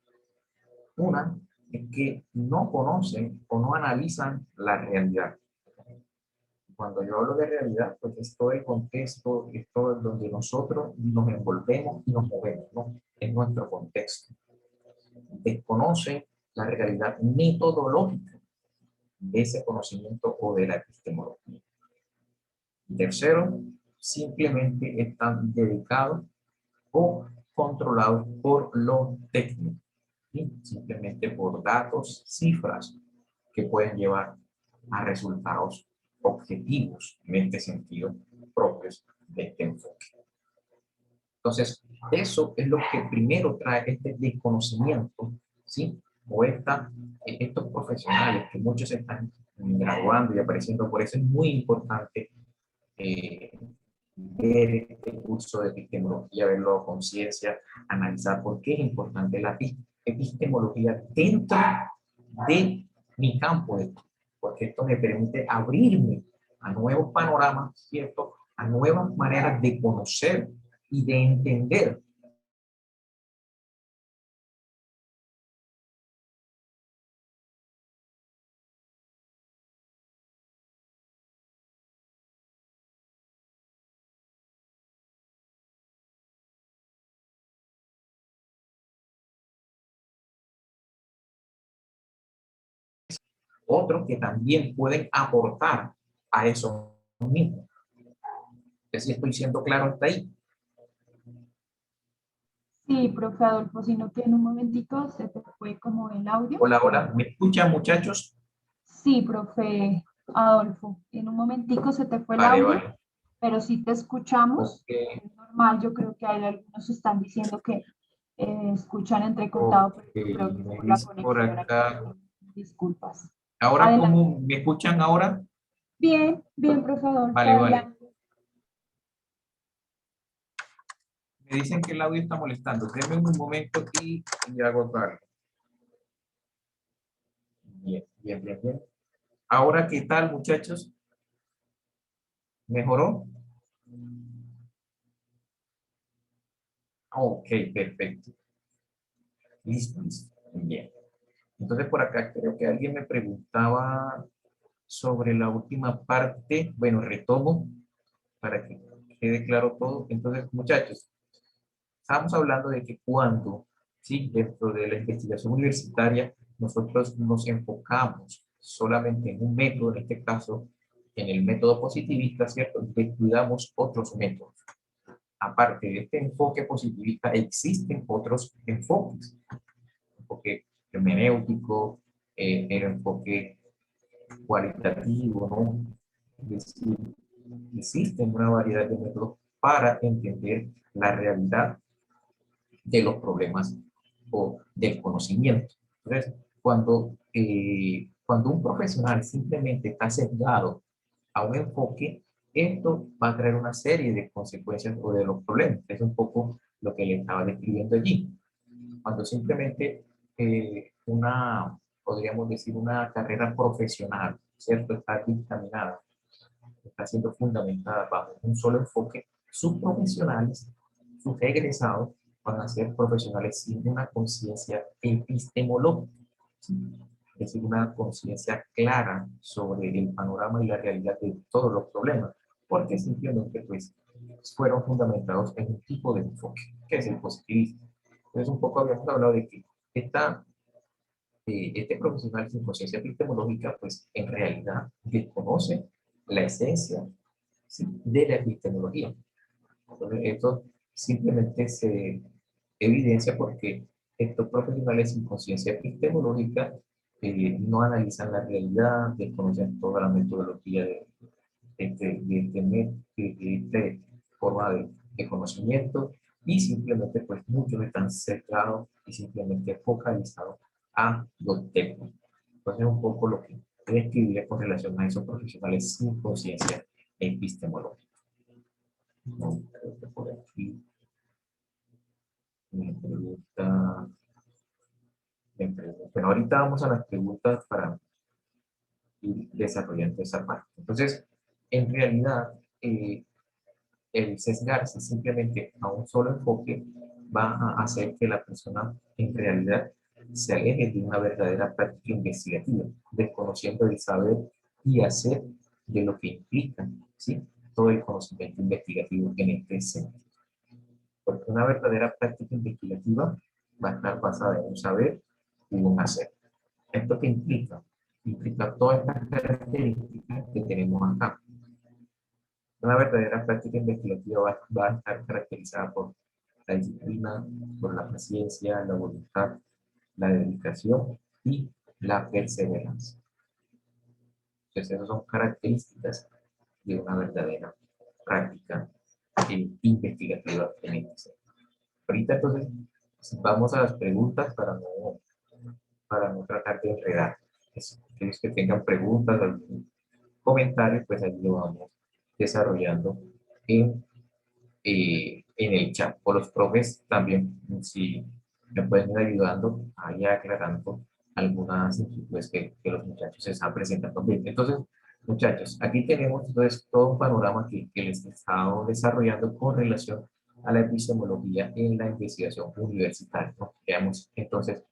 Speaker 2: Una es que no conocen o no analizan la realidad. Cuando yo hablo de realidad, pues es todo el contexto, es todo donde nosotros nos envolvemos y nos movemos, ¿no? En nuestro contexto. Desconocen la realidad metodológica de ese conocimiento o de la epistemología. Tercero, simplemente están dedicados o controlados por lo técnico, ¿sí?, simplemente por datos, cifras que pueden llevar a resultados objetivos en este sentido propios de este enfoque. Entonces, eso es lo que primero trae este desconocimiento, ¿sí?, o estos profesionales que muchos están graduando y apareciendo. Por eso es muy importante ver este curso de epistemología, verlo a conciencia, analizar por qué es importante la epistemología dentro de mi campo de estudio, porque esto me permite abrirme a nuevos panoramas, ¿cierto?, a nuevas maneras de conocer y de entender. Otros que también pueden aportar a eso mismo. Si estoy siendo claro hasta ahí.
Speaker 1: Sí, profe Adolfo, sino que en un momentico se te fue como el audio.
Speaker 2: Hola, hola, ¿me escuchan, muchachos?
Speaker 1: Sí, profe Adolfo, en un momentico se te fue el
Speaker 2: Vale,
Speaker 1: audio,
Speaker 2: vale.
Speaker 1: pero sí te escuchamos.
Speaker 2: Ok,
Speaker 1: Es normal, yo creo que hay algunos que están diciendo que escuchan entrecortado,
Speaker 2: ok,
Speaker 1: pero yo creo que es
Speaker 2: me
Speaker 1: por la
Speaker 2: dice por
Speaker 1: conexión aquí.
Speaker 2: acá.
Speaker 1: Disculpas.
Speaker 2: ¿Ahora
Speaker 1: Adelante.
Speaker 2: cómo me escuchan ahora?
Speaker 1: Bien, bien, profe Adolfo,
Speaker 2: Vale, vale.
Speaker 1: adelante.
Speaker 2: Me dicen que el audio está molestando. Denme un momento y hago otra. Bien, bien, bien, bien. Ahora, ¿qué tal, muchachos? ¿Mejoró? Ok, perfecto. Listo, listo. Bien. Entonces, por acá creo que alguien me preguntaba sobre la última parte. Bueno, retomo para que quede claro todo. Entonces, muchachos, estamos hablando de que cuando, sí, dentro de la investigación universitaria, nosotros nos enfocamos solamente en un método, en este caso, en el método positivista, ¿cierto? Descuidamos otros métodos. Aparte de este enfoque positivista, existen otros enfoques. Enfoque hermenéutico, el enfoque cualitativo, ¿no? Es decir, existen una variedad de métodos para entender la realidad de los problemas o del conocimiento. Entonces, cuando un profesional simplemente está sesgado a un enfoque, esto va a traer una serie de consecuencias o de los problemas. Es un poco lo que le estaba describiendo allí. Cuando simplemente podríamos decir, una carrera profesional, ¿cierto?, está dictaminada, está siendo fundamentada bajo un solo enfoque, sus profesionales, sus egresados, van a ser profesionales sin una conciencia epistemológica, ¿sí?, es decir, una conciencia clara sobre el panorama y la realidad de todos los problemas, porque simplemente pues, fueron fundamentados en un tipo de enfoque, que es el positivismo. Entonces, un poco habíamos hablado de que este profesional sin conciencia epistemológica, pues en realidad desconoce la esencia, ¿sí?, de la epistemología. Entonces, esto simplemente se evidencia porque estos profesionales sin conciencia epistemológica no analizan la realidad, desconocen toda la metodología de este forma de conocimiento y simplemente pues muchos están centrados y simplemente focalizados a lo técnico. Entonces un poco lo que describía con relación a esos profesionales sin conciencia epistemológica. No, creo que por aquí me pregunta, bueno, ahorita vamos a las preguntas para ir desarrollando esa parte. Entonces, en realidad, el sesgarse simplemente a un solo enfoque va a hacer que la persona en realidad se aleje de una verdadera práctica investigativa, desconociendo el saber y hacer de lo que implica, ¿sí?, todo el conocimiento investigativo en este sentido. Porque una verdadera práctica investigativa va a estar basada en un saber y un hacer. ¿Esto qué implica? Implica todas estas características que tenemos acá. Una verdadera práctica investigativa va a estar caracterizada por la disciplina, por la paciencia, la voluntad, la dedicación y la perseverancia. Entonces, esas son características de una verdadera práctica investigativa en este sentido. Ahorita, entonces, vamos a las preguntas para no tratar de enredar. Aquellos que tengan preguntas, algún comentario, pues ahí lo vamos desarrollando en el chat. O los profes también, si me pueden ir ayudando, ahí aclarando algunas inquietudes que los muchachos se están presentando bien. Entonces, muchachos, aquí tenemos entonces todo un panorama que les he estado desarrollando con relación a la epistemología en la investigación universitaria, ¿no? Ya hemos entonces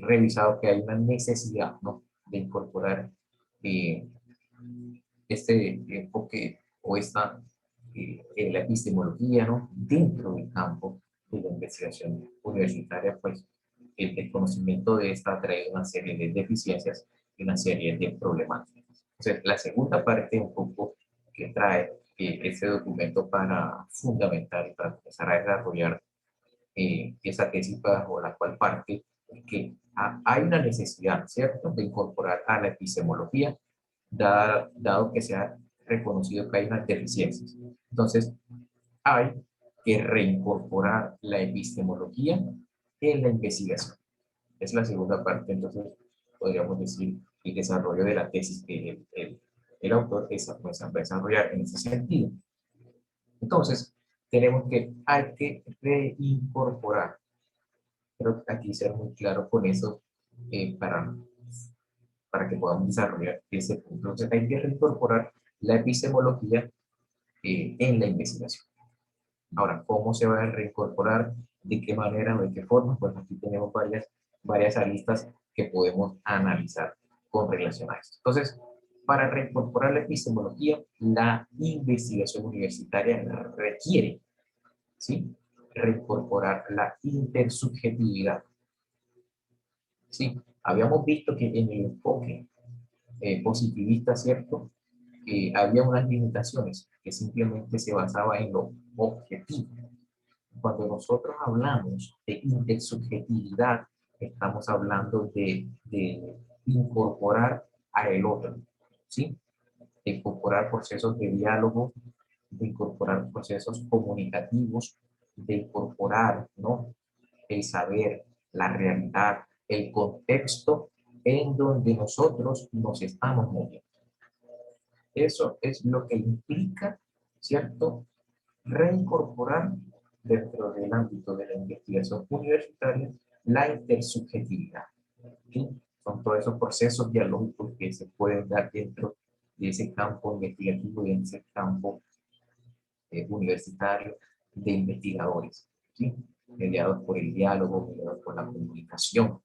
Speaker 2: revisado que hay una necesidad, ¿no?, de incorporar eh, este enfoque o esta la epistemología, ¿no?, dentro del campo de la investigación universitaria. Pues el conocimiento de esta trae una serie de deficiencias y una serie de problemáticas. Entonces, la segunda parte un poco que trae este documento para fundamentar y para empezar a desarrollar esa tesis bajo la cual parte es que hay una necesidad, ¿cierto?, de incorporar a la epistemología, dado que se ha reconocido que hay unas deficiencias. Entonces, hay que reincorporar la epistemología en la investigación. Es la segunda parte, entonces, podríamos decir, el desarrollo de la tesis que el autor pues, va a desarrollar en ese sentido. Entonces, tenemos que hay que reincorporar. Pero aquí ser muy claro con eso para que podamos desarrollar ese punto. Entonces, hay que reincorporar la epistemología en la investigación. Ahora, ¿cómo se va a reincorporar? ¿De qué manera o de qué forma? Pues aquí tenemos varias aristas que podemos analizar con relación a esto. Entonces, para reincorporar la epistemología, la investigación universitaria requiere, ¿sí?, reincorporar la intersubjetividad. Sí, habíamos visto que en el enfoque positivista, ¿cierto?, había unas limitaciones que simplemente se basaba en lo objetivo. Cuando nosotros hablamos de intersubjetividad, estamos hablando de incorporar a el otro, ¿sí?, de incorporar procesos de diálogo, de incorporar procesos comunicativos, de incorporar, ¿no?, el saber, la realidad, el contexto en donde nosotros nos estamos moviendo. Eso es lo que implica, ¿cierto?, reincorporar dentro del ámbito de la investigación universitaria la intersubjetividad. ¿Sí? Son todos esos procesos dialógicos que se pueden dar dentro de ese campo investigativo y en ese campo universitario de investigadores, ¿sí?, mediados por el diálogo, mediados por la comunicación.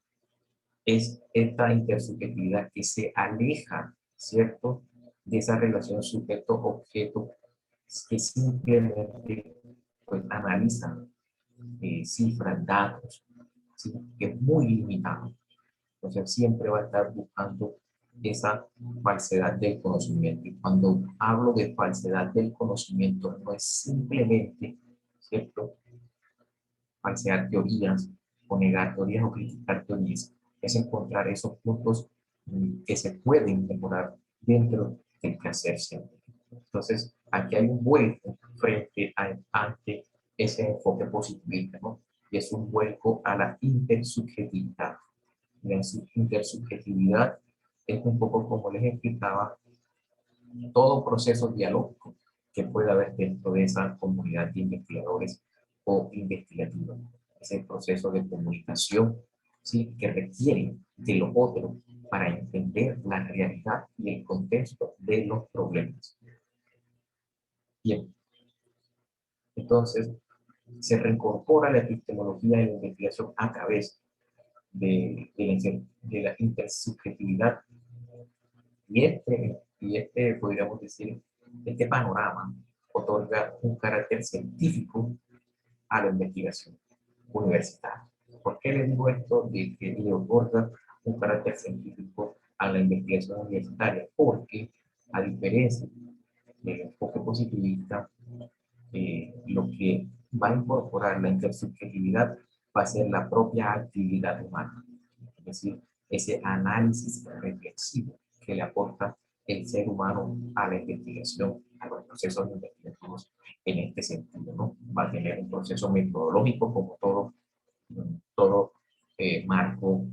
Speaker 2: Es esta intersubjetividad que se aleja, ¿cierto?, de esa relación sujeto-objeto que simplemente pues, analizan cifras, datos, ¿sí?, que es muy limitado. Entonces siempre va a estar buscando esa falsedad del conocimiento. Y cuando hablo de falsedad del conocimiento, no es simplemente, ¿cierto?, falsear teorías o negar teorías o criticar teorías, es encontrar esos puntos que se pueden mejorar dentro del quehacer científico. Entonces, aquí hay un vuelco ante ese enfoque positivista, ¿no? Y es un vuelco a la intersubjetividad. La intersubjetividad es un poco como les explicaba, todo proceso dialógico que pueda haber dentro de esa comunidad de investigadores o investigativa. Ese proceso de comunicación, ¿sí?, que requiere de lo otro para entender la realidad y el contexto de los problemas. Bien, entonces se reincorpora la epistemología de la investigación a través de la intersubjetividad y podríamos decir, este panorama otorga un carácter científico a la investigación universitaria. ¿Por qué le digo esto de que le otorga un carácter científico a la investigación universitaria? Porque, a diferencia del enfoque positivista, lo que va a incorporar la intersubjetividad va a ser la propia actividad humana, es decir, ese análisis reflexivo que le aporta el ser humano a la investigación, a los procesos investigativos en este sentido, ¿no? Va a tener un proceso metodológico como todo marco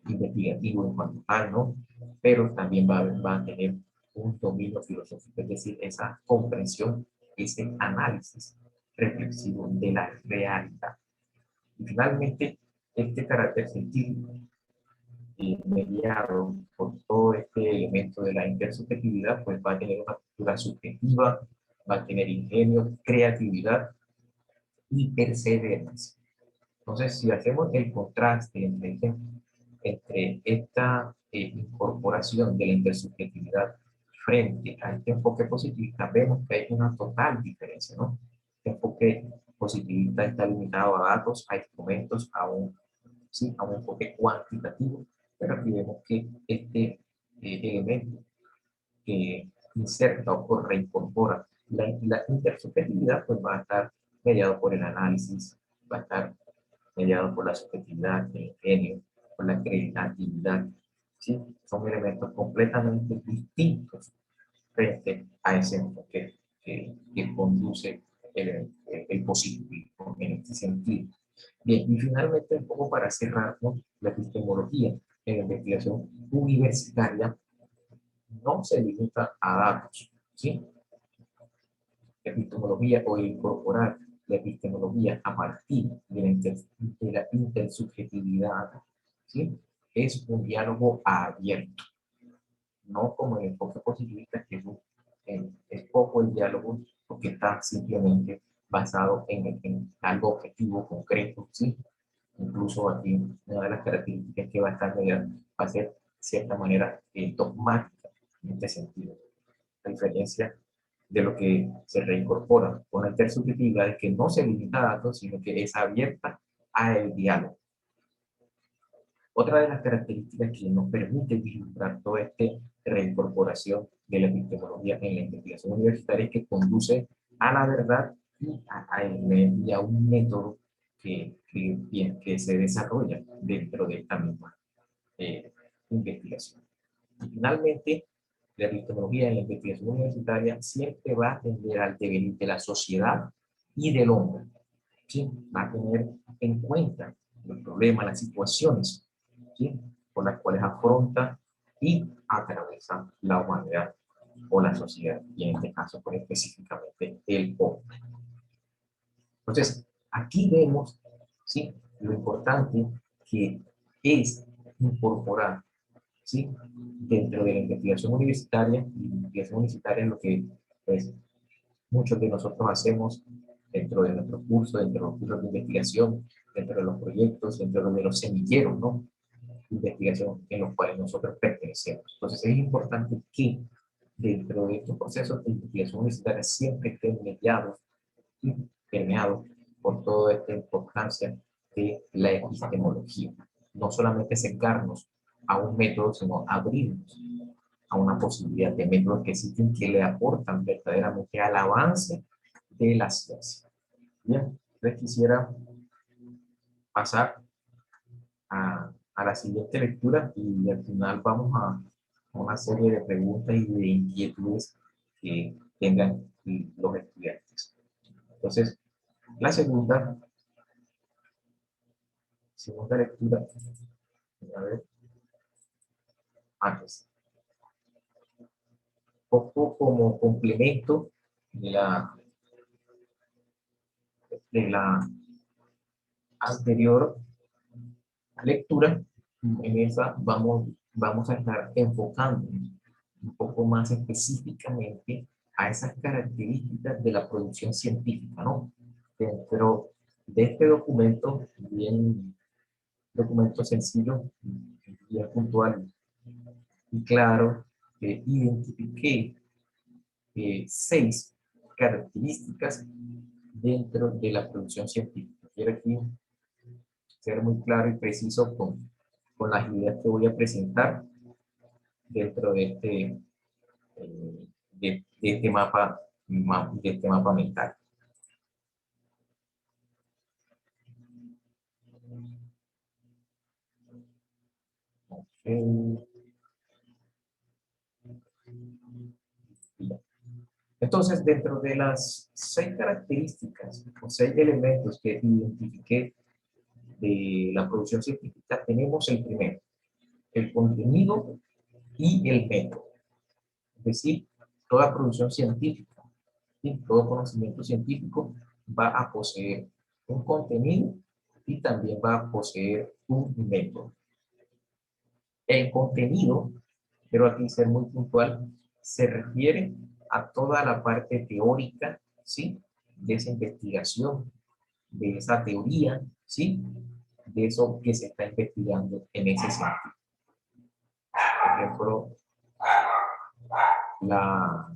Speaker 2: investigativo en cuanto tal, ¿no? Pero también va a tener un dominio filosófico, es decir, esa comprensión, ese análisis reflexivo de la realidad. Y finalmente, este carácter científico, mediado por todo este elemento de la intersubjetividad, pues va a tener una cultura subjetiva, va a tener ingenio, creatividad y perseverancia. Entonces, si hacemos el contraste entre esta incorporación de la intersubjetividad frente a este enfoque positivista, vemos que hay una total diferencia, ¿no? Este enfoque positivista está limitado a datos, a instrumentos, sí, a un enfoque cuantitativo, pero aquí vemos que este elemento que inserta o reincorpora la intersubjetividad, pues va a estar mediado por el análisis, va a estar mediado por la subjetividad, el ingenio, por la creatividad. ¿Sí? Son elementos completamente distintos frente a ese enfoque que conduce el positivismo en este sentido. Bien, y finalmente, un poco para cerrar, ¿no?, la epistemología en la investigación universitaria no se limita a datos, ¿sí? La epistemología o incorporar la epistemología a partir de la intersubjetividad, ¿sí?, es un diálogo abierto, no como el enfoque positivista, que es poco el diálogo porque está simplemente basado en algo objetivo, concreto, ¿sí? Incluso aquí una de las características que va a estar mediada va a ser, de cierta manera, dogmática en este sentido. La diferencia de lo que se reincorpora con la intersubjetividad es que no se limita a datos, sino que es abierta al diálogo. Otra de las características que nos permite vislumbrar toda esta reincorporación de la epistemología en la investigación universitaria es que conduce a la verdad y a un método que se desarrolla dentro de esta misma investigación. Y finalmente, la epistemología en la investigación universitaria siempre va a tender al devenir de la sociedad y del hombre. ¿Sí? Va a tener en cuenta los problemas, las situaciones, ¿sí?, por las cuales afronta y atraviesa la humanidad o la sociedad, y en este caso, pues, específicamente el hombre. Entonces, aquí vemos, ¿sí?, lo importante que es incorporar, ¿sí?, dentro de la investigación universitaria, y la investigación universitaria es lo que, pues, muchos de nosotros hacemos dentro de nuestros cursos, dentro de los cursos de investigación, dentro de los proyectos, dentro de los semilleros, ¿no?, de investigación en los cuales nosotros pertenecemos. Entonces es importante que dentro de estos procesos de investigación universitaria siempre estén mediados y permeados por toda esta importancia de la epistemología. No solamente acercarnos a un método, sino abrirnos a una posibilidad de métodos que existen que le aportan verdaderamente al avance de la ciencia. Bien, les quisiera pasar a la siguiente lectura y al final vamos a una serie de preguntas y de inquietudes que tengan los estudiantes. Entonces, la segunda lectura, a ver, antes, poco como complemento de la anterior lectura, en esa vamos a estar enfocando un poco más específicamente a esas características de la producción científica, ¿no? Dentro de este documento, bien documento sencillo, bien puntual y claro, identifiqué 6 características dentro de la producción científica. Quiero aquí ser muy claro y preciso con las ideas que voy a presentar dentro de este mapa mental. Okay. Entonces, dentro de las 6 características o 6 elementos que identifiqué de la producción científica, tenemos el primero, el contenido y el método. Es decir, toda producción científica y todo conocimiento científico va a poseer un contenido y también va a poseer un método. El contenido, quiero aquí ser muy puntual, se refiere a toda la parte teórica, ¿sí? De esa investigación, de esa teoría, ¿sí? De eso que se está investigando en ese sentido. Por ejemplo, la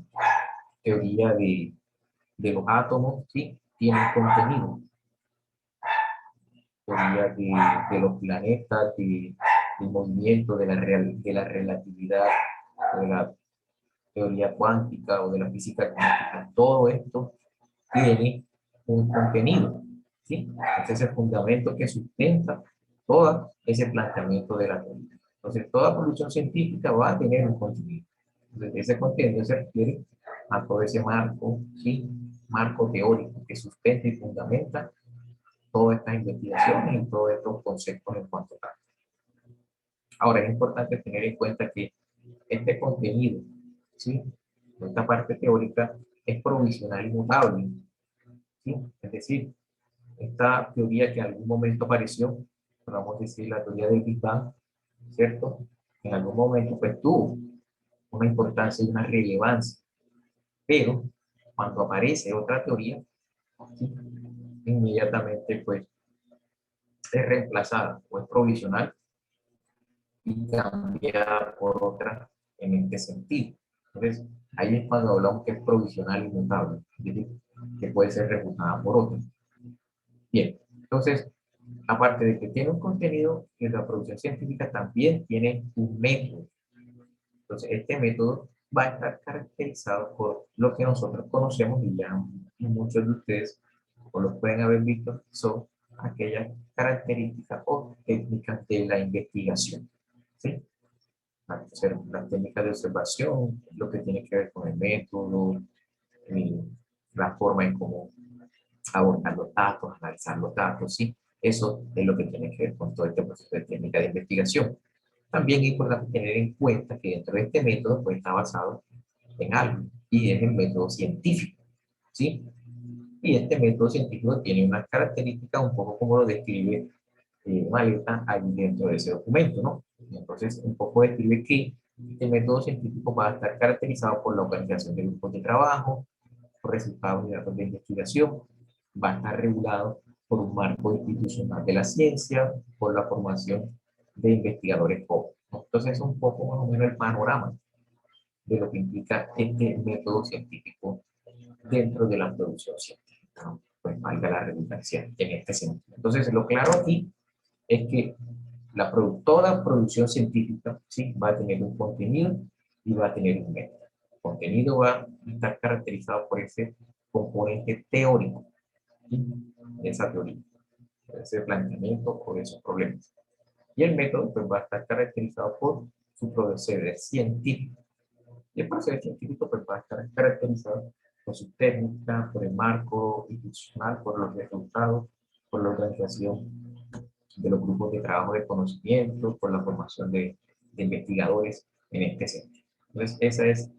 Speaker 2: teoría de los átomos, ¿sí? Tiene contenido. Teoría de los planetas, del movimiento, de la relatividad, de la teoría cuántica o de la física cuántica. Todo esto tiene un contenido, ¿sí? Ese es el fundamento que sustenta todo ese planteamiento de la teoría. Entonces, toda producción científica va a tener un contenido. Entonces, ese contenido se refiere a todo ese marco, ¿sí? Marco teórico que sustenta y fundamenta todas estas investigaciones y todos estos conceptos en cuanto a tal. Ahora, es importante tener en cuenta que este contenido, ¿sí? Esta parte teórica es provisional y mutable, ¿sí? Es decir, esta teoría que en algún momento apareció, vamos a decir la teoría del Big Bang, ¿cierto? En algún momento pues tuvo una importancia y una relevancia, pero cuando aparece otra teoría, ¿sí? Inmediatamente pues es reemplazada o es provisional y cambiada por otra en este sentido. Entonces, ahí es cuando hablamos que es provisional y mutable, es decir, que puede ser refutada por otra. Bien, entonces, aparte de que tiene un contenido, en la producción científica también tiene un método. Entonces, este método va a estar caracterizado por lo que nosotros conocemos y ya muchos de ustedes o lo pueden haber visto, son aquellas características o técnicas de la investigación. ¿Sí? Las técnicas de observación, lo que tiene que ver con el método, eh, la forma en cómo abordar los datos, analizar los datos, ¿sí? Eso es lo que tiene que ver con todo este proceso de técnica de investigación. También es importante tener en cuenta que dentro de este método pues, está basado en algo y es el método científico, ¿sí? Y este método científico tiene unas características un poco como lo describe Maleta ahí dentro de ese documento, ¿no? Entonces, un poco describe que este método científico va a estar caracterizado por la organización de grupos de trabajo, por resultados y datos de investigación, va a estar regulado por un marco institucional de la ciencia, por la formación de investigadores jóvenes. Entonces, es un poco más o menos el panorama de lo que implica este método científico dentro de la producción científica, ¿no? Pues valga la redundancia en este sentido. Entonces, lo claro aquí es que toda producción científica, ¿sí? Va a tener un contenido y va a tener un método. El contenido va a estar caracterizado por ese componente teórico, ¿sí? De esa teoría, de ese planteamiento o de esos problemas. Y el método pues, va a estar caracterizado por su proceder científico. Y el proceso científico pues, va a estar caracterizado por su técnica, por el marco institucional, por los resultados, por la organización de los grupos de trabajo de conocimiento, por la formación de investigadores en este sentido. Entonces, esa es,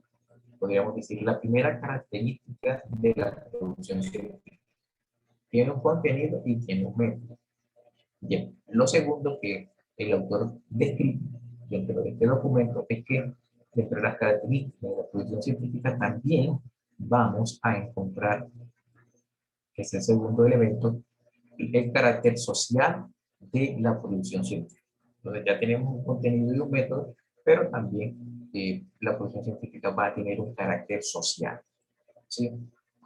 Speaker 2: podríamos decir, la primera característica de la producción científica. Tiene un contenido y tiene un método. Bien, lo segundo que el autor describe dentro de este documento es que dentro de las características de la producción científica también vamos a encontrar, que es el segundo elemento, el carácter social de la producción científica. Entonces ya tenemos un contenido y un método, pero también la producción científica va a tener un carácter social. ¿Sí?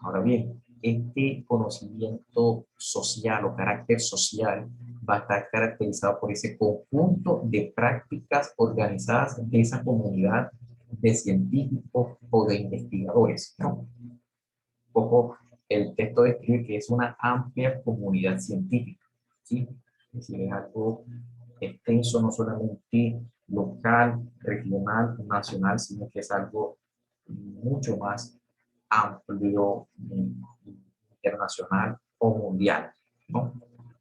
Speaker 2: Ahora bien, este conocimiento social o carácter social va a estar caracterizado por ese conjunto de prácticas organizadas de esa comunidad de científicos o de investigadores, ¿no? Poco el texto describe que es una amplia comunidad científica, ¿sí? Es decir, es algo extenso, no solamente local, regional, nacional, sino que es algo mucho más amplio, internacional o mundial, ¿no?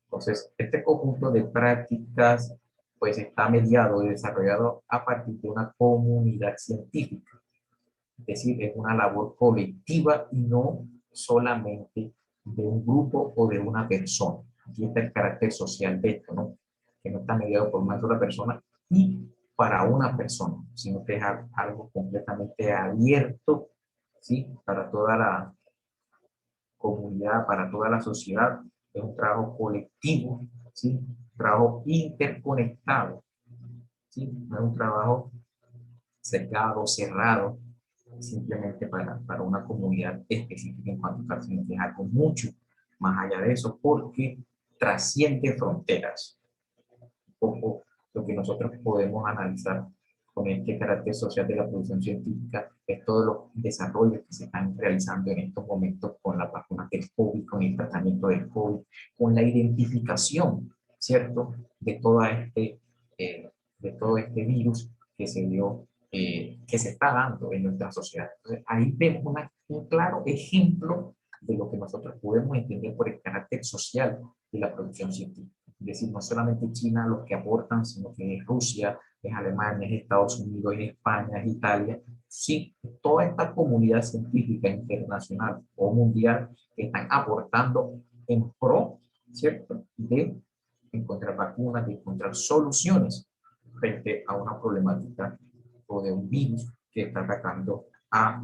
Speaker 2: Entonces, este conjunto de prácticas pues está mediado y desarrollado a partir de una comunidad científica. Es decir, es una labor colectiva y no solamente de un grupo o de una persona. Aquí está el carácter social de esto, ¿no? Que no está mediado por una sola persona y para una persona, sino que es algo completamente abierto, ¿sí? Para toda la comunidad, para toda la sociedad. Es un trabajo colectivo, ¿sí? Un trabajo interconectado, ¿sí? No es un trabajo cerrado, cerrado, simplemente para una comunidad específica en cuanto a sino que es algo mucho más allá de eso, porque trasciende fronteras. Un poco lo que nosotros podemos analizar con este carácter social de la producción científica es todos los desarrollos que se están realizando en estos momentos con la vacuna del COVID, con el tratamiento del COVID, con la identificación, ¿cierto?, de todo este virus que se dio, que se está dando en nuestra sociedad. Entonces, ahí vemos un claro ejemplo de lo que nosotros podemos entender por el carácter social de la producción científica. Es decir, no solamente China los que aportan, sino que es Rusia, es Alemania, es Estados Unidos, es España, es Italia. Sí, toda esta comunidad científica internacional o mundial que están aportando en pro, ¿cierto?, de encontrar vacunas, de encontrar soluciones frente a una problemática o de un virus que está atacando a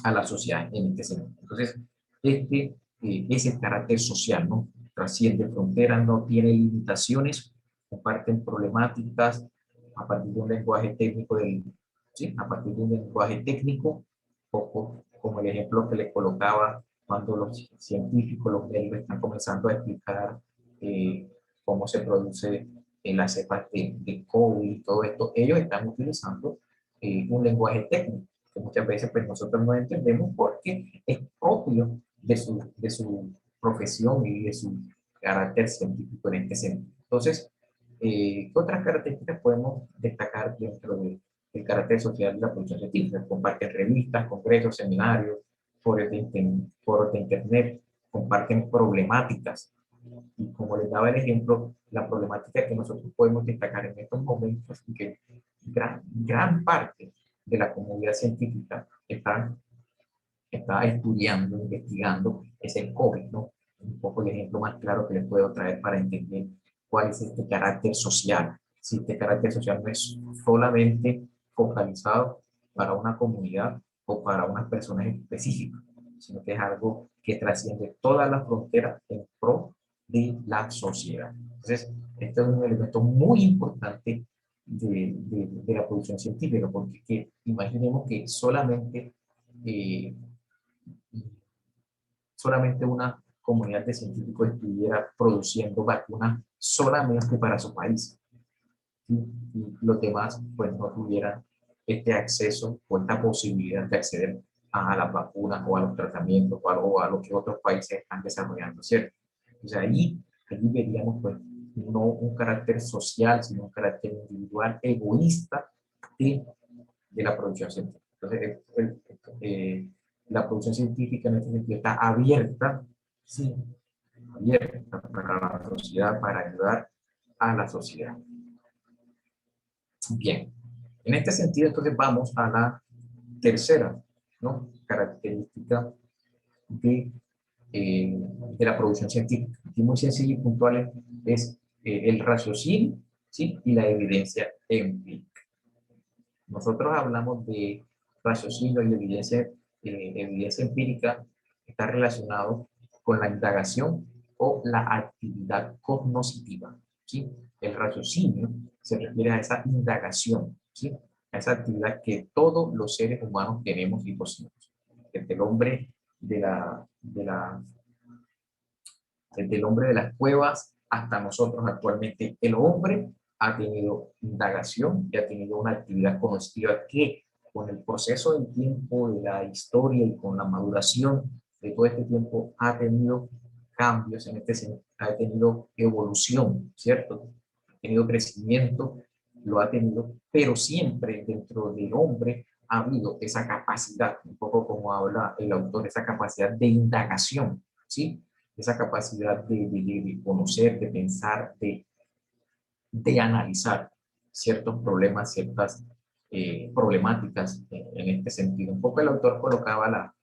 Speaker 2: la sociedad en este sentido. Entonces, es el carácter social, ¿no? Trasciende fronteras, no tiene limitaciones, comparten problemáticas a partir de un lenguaje técnico, ¿sí? A partir de un lenguaje técnico, poco como el ejemplo que les colocaba cuando los científicos, los médicos están comenzando a explicar cómo se produce la cepa de COVID y todo esto, ellos están utilizando un lenguaje técnico que muchas veces pues, nosotros no entendemos porque es propio de su profesión y de su carácter científico en este sentido. Entonces, ¿qué otras características podemos destacar dentro del carácter social de la producción científica? Comparten revistas, congresos, seminarios, foros de internet, comparten problemáticas. Y como les daba el ejemplo, la problemática que nosotros podemos destacar en estos momentos y que gran parte de la comunidad científica está estudiando, investigando, es el COVID, ¿no? Un poco el ejemplo más claro que les puedo traer para entender cuál es este carácter social. Si este carácter social no es solamente focalizado para una comunidad o para unas personas específicas, sino que es algo que trasciende todas las fronteras en pro de la sociedad. Entonces, este es un elemento muy importante de la producción científica, porque imaginemos que eh, solamente una comunidad de científicos estuviera produciendo vacunas solamente para su país. Y los demás pues no tuvieran este acceso o esta posibilidad de acceder a las vacunas o a los tratamientos o a lo que otros países están desarrollando, ¿cierto? Entonces allí veríamos pues no un carácter social, sino un carácter individual, egoísta de la producción científica. Entonces, la producción científica en este sentido está abierta, sí, abierta para la sociedad, para ayudar a la sociedad. Bien, en este sentido, entonces vamos a la tercera, ¿no?, característica de la producción científica. Aquí muy sencillo y puntual es el raciocinio, ¿sí?, y la evidencia empírica. Nosotros hablamos de raciocinio y evidencia empírica, está relacionado con la indagación o la actividad cognoscitiva, ¿sí? El raciocinio se refiere a esa indagación, ¿sí?, a esa actividad que todos los seres humanos tenemos y poseemos. Desde el hombre desde el hombre de las cuevas hasta nosotros actualmente, el hombre ha tenido indagación y ha tenido una actividad cognitiva que con el proceso del tiempo, de la historia y con la maduración de todo este tiempo ha tenido cambios en este sentido, ha tenido evolución, ¿cierto? Ha tenido crecimiento, lo ha tenido, pero siempre dentro del hombre ha habido esa capacidad, un poco como habla el autor, esa capacidad de indagación, ¿sí? Esa capacidad de conocer, de pensar, de analizar ciertos problemas, ciertas problemáticas en este sentido. Un poco el autor colocaba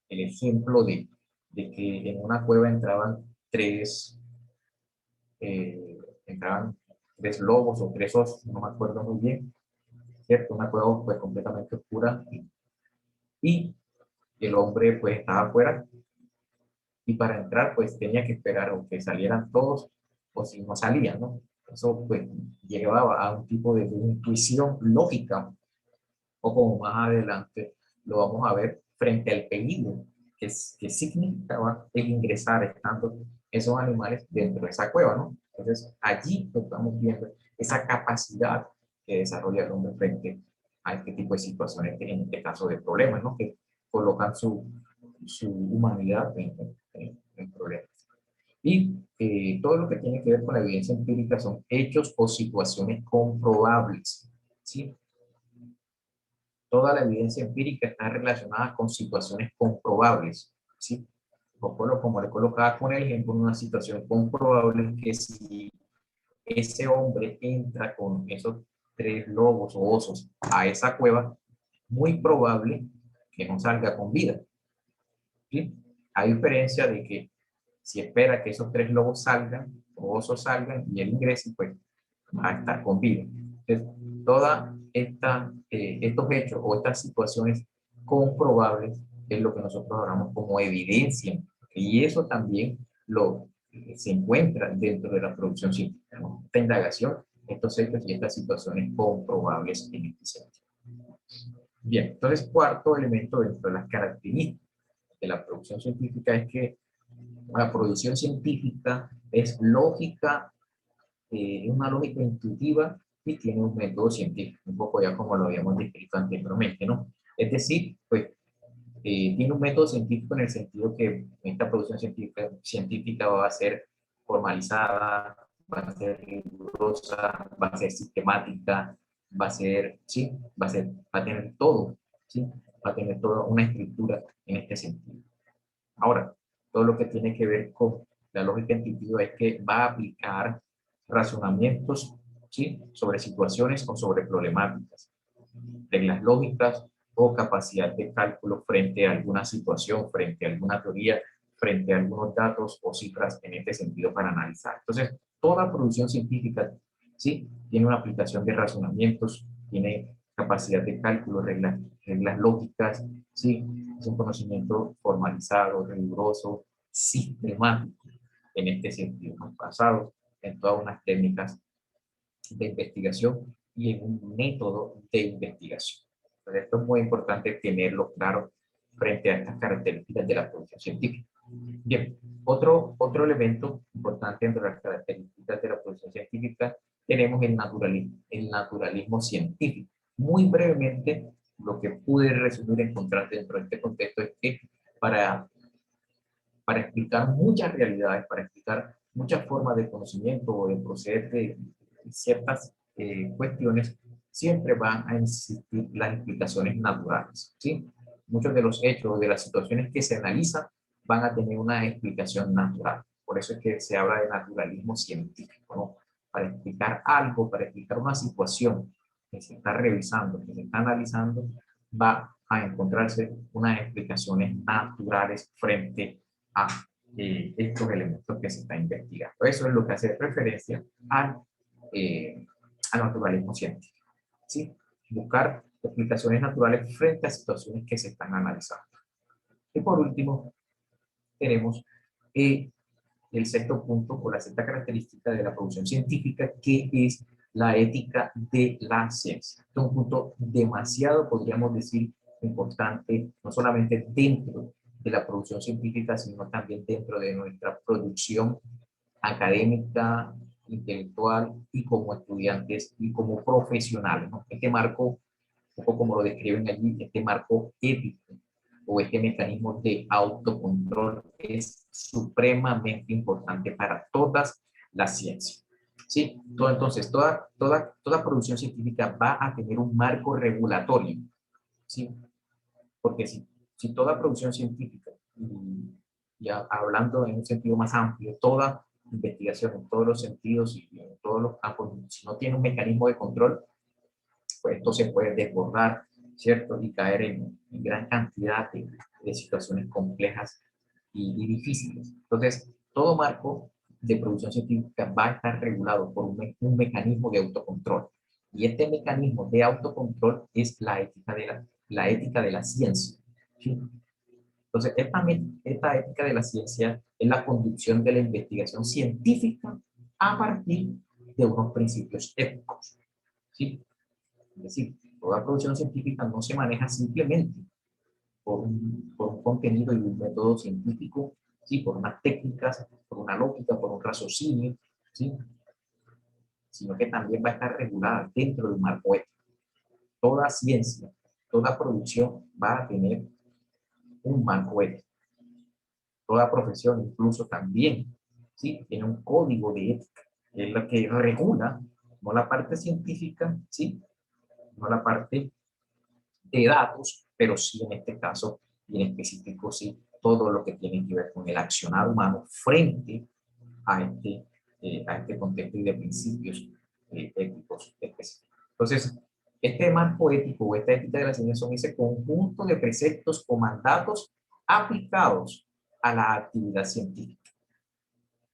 Speaker 2: el ejemplo de que en una cueva entraban tres lobos o tres osos, no me acuerdo muy bien, ¿cierto? Una cueva pues completamente oscura y el hombre pues estaba afuera y para entrar pues tenía que esperar o que salieran todos o si no salían, ¿no? Eso pues llevaba a un tipo de intuición lógica o como más adelante lo vamos a ver frente al peligro que significaba el ingresar estando esos animales dentro de esa cueva, ¿no? Entonces allí estamos viendo esa capacidad que desarrolla el hombre frente a este tipo de situaciones, en este caso de problemas, ¿no?, que colocan su humanidad en problemas. Y todo lo que tiene que ver con la evidencia empírica son hechos o situaciones comprobables, ¿sí? Toda la evidencia empírica está relacionada con situaciones comprobables, ¿sí? Como le colocaba con el ejemplo, una situación comprobable es que si ese hombre entra con esos tres lobos o osos a esa cueva, muy probable que no salga con vida, ¿sí? A diferencia de que si espera que esos tres lobos salgan o osos salgan y él ingrese, pues va a estar con vida. Entonces, todas estos hechos o estas situaciones comprobables es lo que nosotros hablamos como evidencia. Y eso también se encuentra dentro de la producción científica, ¿no? Esta indagación, estos hechos y estas situaciones comprobables en este sentido. Bien, entonces, cuarto elemento dentro de las características de la producción científica es que la producción científica es lógica, una lógica intuitiva y tiene un método científico, un poco ya como lo habíamos descrito anteriormente, ¿no? Es decir, pues tiene un método científico en el sentido que esta producción científica va a ser formalizada, va a ser rigurosa, va a ser sistemática, va a ser, sí, va a tener todo, sí, va a tener toda una estructura en este sentido. Ahora, todo lo que tiene que ver con la lógica intuitiva es que va a aplicar razonamientos, ¿sí?, sobre situaciones o sobre problemáticas, reglas lógicas o capacidad de cálculo frente a alguna situación, frente a alguna teoría, frente a algunos datos o cifras en este sentido para analizar. Entonces, toda producción científica, ¿sí?, tiene una aplicación de razonamientos, tiene capacidad de cálculo, reglas lógicas, ¿sí? Es un conocimiento formalizado, riguroso, sistemático en este sentido, ¿no?, basado en todas unas técnicas de investigación y en un método de investigación. Entonces, esto es muy importante tenerlo claro frente a estas características de la producción científica. Bien, otro elemento importante entre las características de la producción científica tenemos el naturalismo científico. Muy brevemente, lo que pude resumir, encontrar dentro de este contexto es que para, para explicar muchas realidades, para explicar muchas formas de conocimiento o de proceder de ciertas cuestiones, siempre van a existir las explicaciones naturales, ¿sí? Muchos de los hechos, de las situaciones que se analizan, van a tener una explicación natural. Por eso es que se habla de naturalismo científico, ¿no? Para explicar algo, para explicar una situación que se está revisando, que se está analizando, va a encontrarse unas explicaciones naturales frente a estos elementos que se está investigando. Eso es lo que hace referencia al naturalismo científico, ¿sí? Buscar explicaciones naturales frente a situaciones que se están analizando. Y por último, tenemos el sexto punto o la sexta característica de la producción científica, que es la ética de la ciencia. Este es un punto demasiado, podríamos decir, importante, no solamente dentro de la producción científica, sino también dentro de nuestra producción académica, intelectual y como estudiantes y como profesionales, ¿no? Este marco, un poco como lo describen allí, este marco ético o este mecanismo de autocontrol es supremamente importante para todas las ciencias. ¿Sí? Entonces, toda producción científica va a tener un marco regulatorio, ¿sí? Porque si toda producción científica, y ya hablando en un sentido más amplio, toda investigación en todos los sentidos y en todos los campos, si no tiene un mecanismo de control, pues esto se puede desbordar, ¿cierto? Y caer en gran cantidad de situaciones complejas y difíciles. Entonces, todo marco de producción científica va a estar regulado por un mecanismo de autocontrol. Y este mecanismo de autocontrol es la ética de la ciencia, ¿sí? Entonces, esta ética de la ciencia es la conducción de la investigación científica a partir de unos principios éticos, ¿sí? Es decir, toda producción científica no se maneja simplemente por un contenido y un método científico, ¿sí? Por unas técnicas, por una lógica, por un raciocinio, ¿sí? Sino que también va a estar regulada dentro de un marco ético. Toda ciencia, toda producción va a tener un marco ético. Toda profesión incluso también, ¿sí? Tiene un código de ética, que es lo que regula, no la parte científica, ¿sí? No la parte de datos, pero sí en este caso, y en específico, sí, todo lo que tiene que ver con el accionar humano frente a este contexto y de principios éticos específicos. Entonces, este marco ético o esta ética de la ciencia son ese conjunto de preceptos o mandatos aplicados a la actividad científica.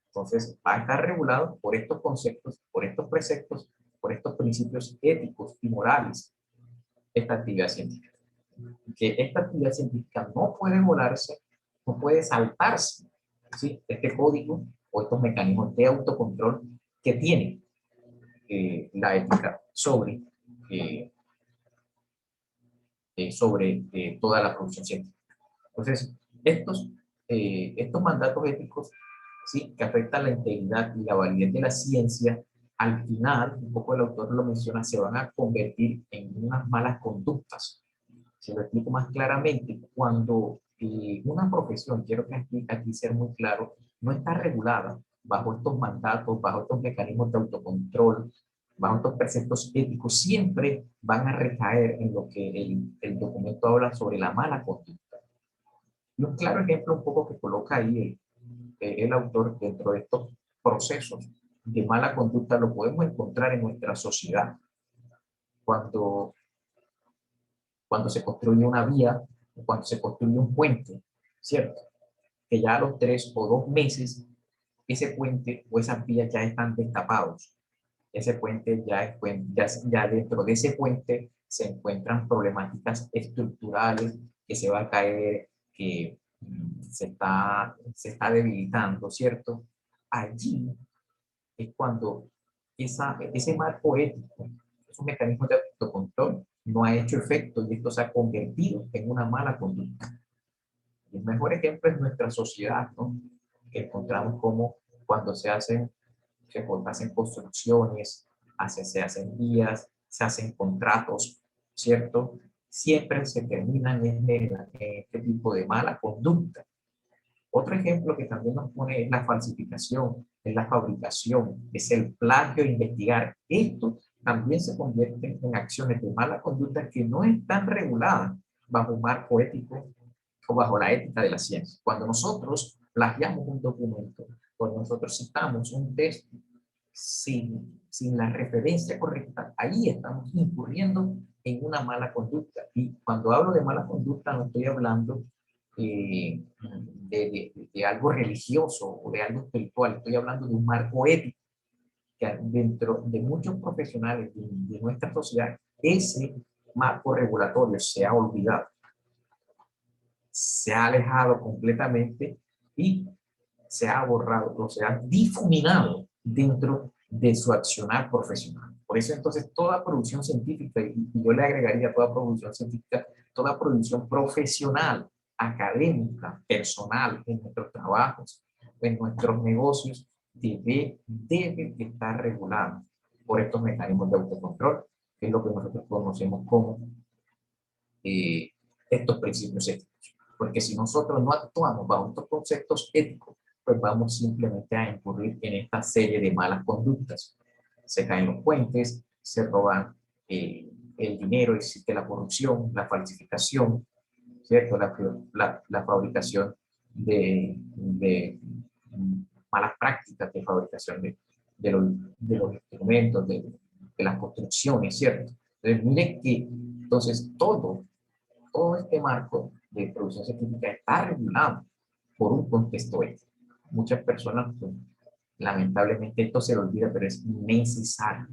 Speaker 2: Entonces, va a estar regulado por estos conceptos, por estos preceptos, por estos principios éticos y morales, esta actividad científica. Que esta actividad científica no puede volarse, no puede saltarse, ¿sí? Este código o estos mecanismos de autocontrol que tiene la ética eh, sobre toda la producción científica. Entonces, estos mandatos éticos, ¿sí? Que afectan la integridad y la validez de la ciencia, al final, un poco el autor lo menciona, se van a convertir en unas malas conductas. Se lo explico más claramente, cuando una profesión, quiero que aquí ser muy claro, no está regulada bajo estos mandatos, bajo estos mecanismos de autocontrol, bajo estos preceptos éticos, siempre van a recaer en lo que el documento habla sobre la mala conducta. Y un claro ejemplo un poco que coloca ahí el autor dentro de estos procesos de mala conducta lo podemos encontrar en nuestra sociedad. Cuando cuando se construye una vía, o cuando se construye un puente, ¿cierto? Que ya a los 3 o 2 meses, ese puente o esas vías ya están destapados. Ese puente ya dentro de ese puente se encuentran problemáticas estructurales, que se va a caer, que se está debilitando, ¿cierto? Allí es cuando ese marco ético, esos mecanismos de autocontrol, no ha hecho efecto y esto se ha convertido en una mala conducta. El mejor ejemplo es nuestra sociedad, ¿no? Que encontramos como cuando se hacen construcciones, se hacen vías, se hacen contratos, ¿cierto? Siempre se terminan en este tipo de mala conducta. Otro ejemplo que también nos pone es la falsificación, es la fabricación, es el plagio, investigar. Esto también se convierten en acciones de mala conducta que no están reguladas bajo un marco ético o bajo la ética de la ciencia. Cuando nosotros plagiamos un documento, cuando nosotros citamos un texto sin la referencia correcta, ahí estamos incurriendo en una mala conducta. Y cuando hablo de mala conducta no estoy hablando de algo religioso o de algo espiritual, estoy hablando de un marco ético que dentro de muchos profesionales de nuestra sociedad, ese marco regulatorio se ha olvidado, se ha alejado completamente y se ha borrado o se ha difuminado dentro de su accionar profesional. Por eso entonces toda producción científica, y yo le agregaría toda producción científica, toda producción profesional, académica, personal, en nuestros trabajos, en nuestros negocios, debe estar regulada por estos mecanismos de autocontrol, que es lo que nosotros conocemos como eh, estos principios éticos. Porque si nosotros no actuamos bajo estos conceptos éticos, pues vamos simplemente a incurrir en esta serie de malas conductas. Se caen los puentes, se roban el dinero, existe la corrupción, la falsificación, ¿cierto? La fabricación de malas prácticas de fabricación de los instrumentos, de las construcciones, ¿cierto? Entonces, mire que entonces todo este marco de producción científica está regulado por un contexto ético. Muchas personas, pues, lamentablemente esto se lo olvida, pero es necesario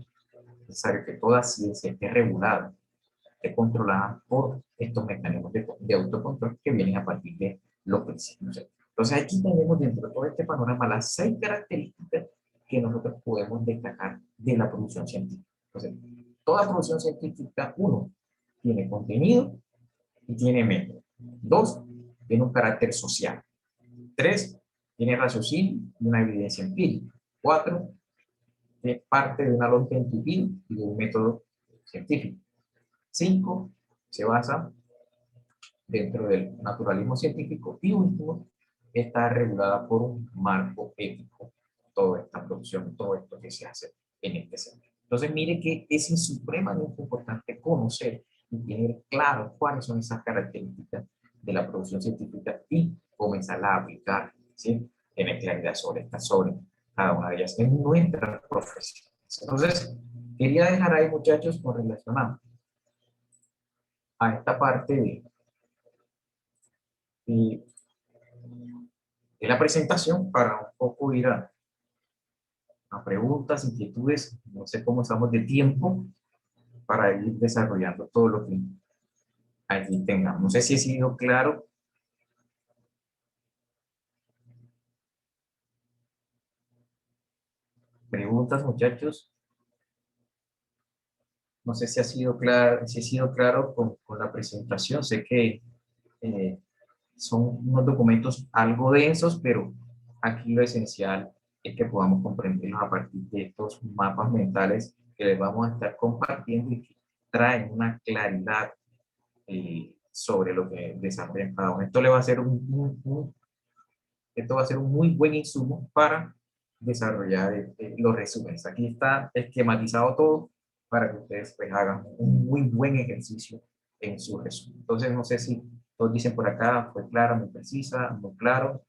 Speaker 2: que toda ciencia esté regulada, esté controlada por estos mecanismos de autocontrol que vienen a partir de los principios éticos. Entonces aquí tenemos dentro de todo este panorama las 6 características que nosotros podemos destacar de la producción científica. Entonces, toda producción científica, uno, tiene contenido y tiene método. 2, tiene un carácter social. 3, tiene raciocinio y una evidencia empírica. 4, es parte de una lógica intuitiva y de un método científico. 5, se basa dentro del naturalismo científico. Y último, está regulada por un marco ético, toda esta producción, todo esto que se hace en este sector. Entonces, mire que es supremamente importante conocer y tener claro cuáles son esas características de la producción científica y comenzarla a aplicar, ¿sí? Tener claridad sobre cada una de ellas en nuestra profesión. Entonces, quería dejar ahí, muchachos, con relación a esta parte de, de la presentación para un poco ir a preguntas, inquietudes, no sé cómo estamos de tiempo para ir desarrollando todo lo que allí tengamos. No sé si he sido claro. Preguntas, muchachos. No sé si ha sido claro, si he sido claro con la presentación. Sé que eh, son unos documentos algo densos, pero aquí lo esencial es que podamos comprenderlos a partir de estos mapas mentales que les vamos a estar compartiendo y que traen una claridad sobre lo que desarrollan cada uno. Esto le va a ser esto va a ser un muy buen insumo para desarrollar los resúmenes. Aquí está esquematizado todo para que ustedes pues hagan un muy buen ejercicio en su resumen. Entonces, no sé si todos dicen por acá, fue clara, muy precisa, muy claro.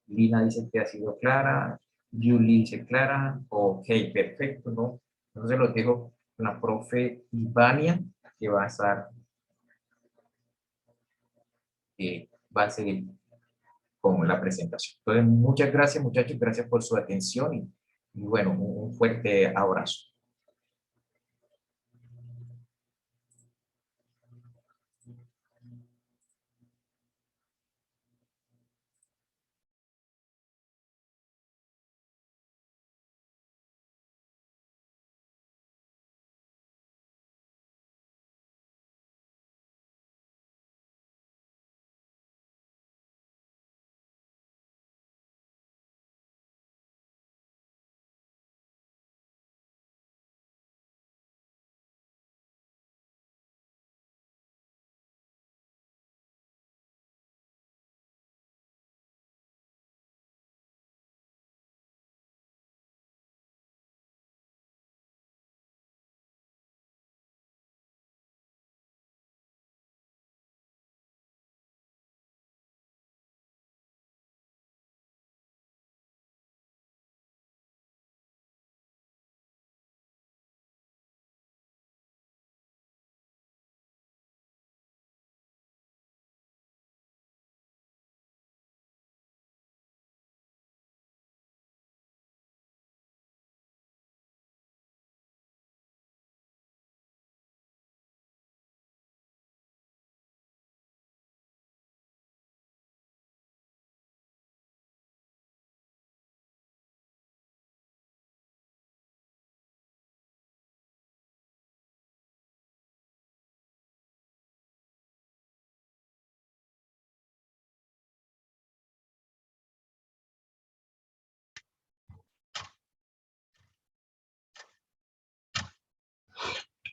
Speaker 2: Lina dice que ha sido clara. Julie dice clara. Ok, perfecto, ¿no? Entonces lo dejo con la profe Ivania, que va a seguir con la presentación. Entonces, muchas gracias, muchachos, gracias por su atención y bueno, un fuerte abrazo.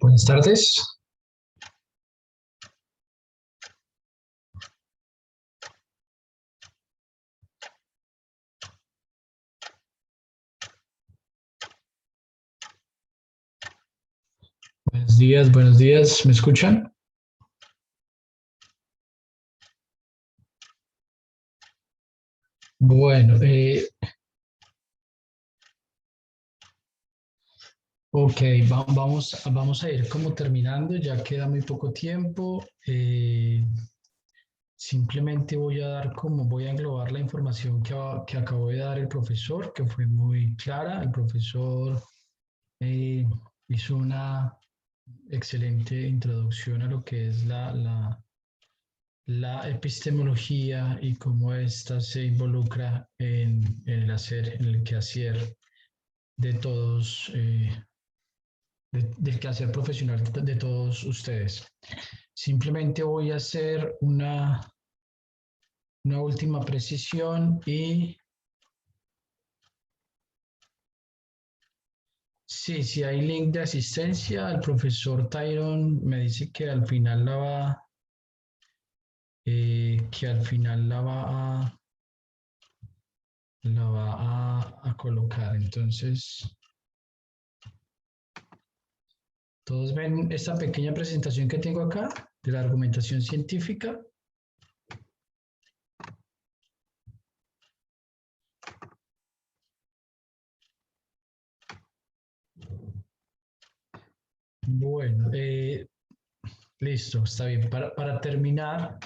Speaker 3: Buenas tardes. Buenos días, ¿me escuchan? Bueno, ok, vamos a ir como terminando, ya queda muy poco tiempo. Simplemente voy a englobar la información que acabó de dar el profesor, que fue muy clara. El profesor eh, hizo una excelente introducción a lo que es la epistemología y cómo ésta se involucra en el quehacer de todos, del quehacer profesional de todos ustedes. Simplemente voy a hacer una última precisión y sí, si hay link de asistencia, el profesor Tyron me dice que al final la va a colocar. Entonces, ¿todos ven esta pequeña presentación que tengo acá de la argumentación científica? Bueno, listo, está bien. Para terminar,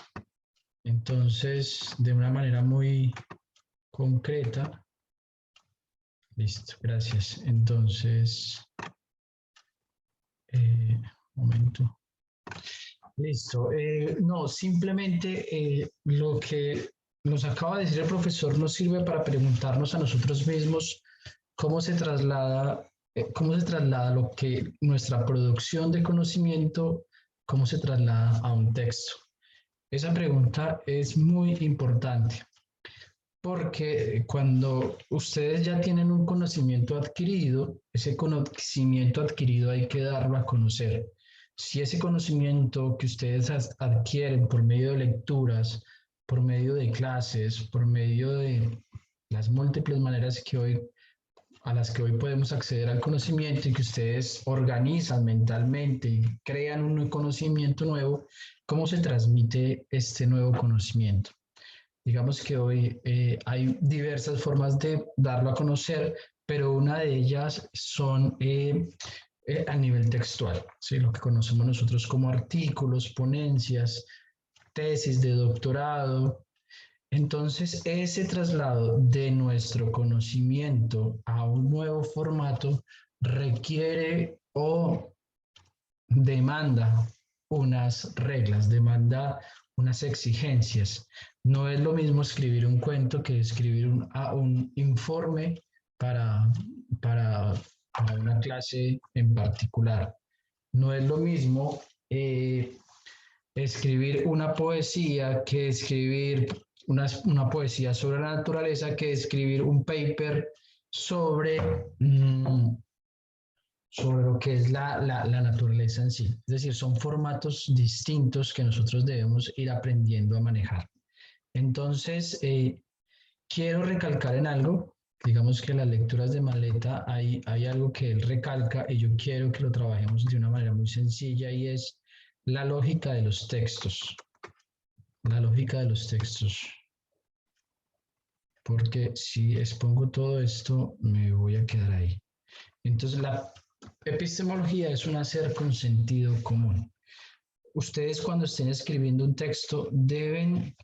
Speaker 3: entonces, de una manera muy concreta, listo, gracias. Entonces, momento. Listo. No, simplemente lo que nos acaba de decir el profesor nos sirve para preguntarnos a nosotros mismos cómo se traslada lo que nuestra producción de conocimiento, cómo se traslada a un texto. Esa pregunta es muy importante porque cuando ustedes ya tienen un conocimiento adquirido, ese conocimiento adquirido hay que darlo a conocer. Si ese conocimiento que ustedes adquieren por medio de lecturas, por medio de clases, por medio de las múltiples maneras a las que hoy podemos acceder al conocimiento y que ustedes organizan mentalmente y crean un conocimiento nuevo, ¿cómo se transmite este nuevo conocimiento? Digamos que hoy hay diversas formas de darlo a conocer, pero una de ellas son a nivel textual, ¿sí? Lo que conocemos nosotros como artículos, ponencias, tesis de doctorado. Entonces, ese traslado de nuestro conocimiento a un nuevo formato requiere o demanda unas reglas, demanda unas exigencias. No es lo mismo escribir un cuento que escribir un informe para, para una clase en particular. No es lo mismo escribir una poesía que escribir una poesía sobre la naturaleza que escribir un paper sobre sobre lo que es la naturaleza en sí. Es decir, son formatos distintos que nosotros debemos ir aprendiendo a manejar. Entonces, quiero recalcar en algo, digamos que en las lecturas de Maleta hay algo que él recalca y yo quiero que lo trabajemos de una manera muy sencilla y es la lógica de los textos. La lógica de los textos. Porque si expongo todo esto, me voy a quedar ahí. Entonces, la epistemología es un hacer con sentido común. Ustedes cuando estén escribiendo un texto deben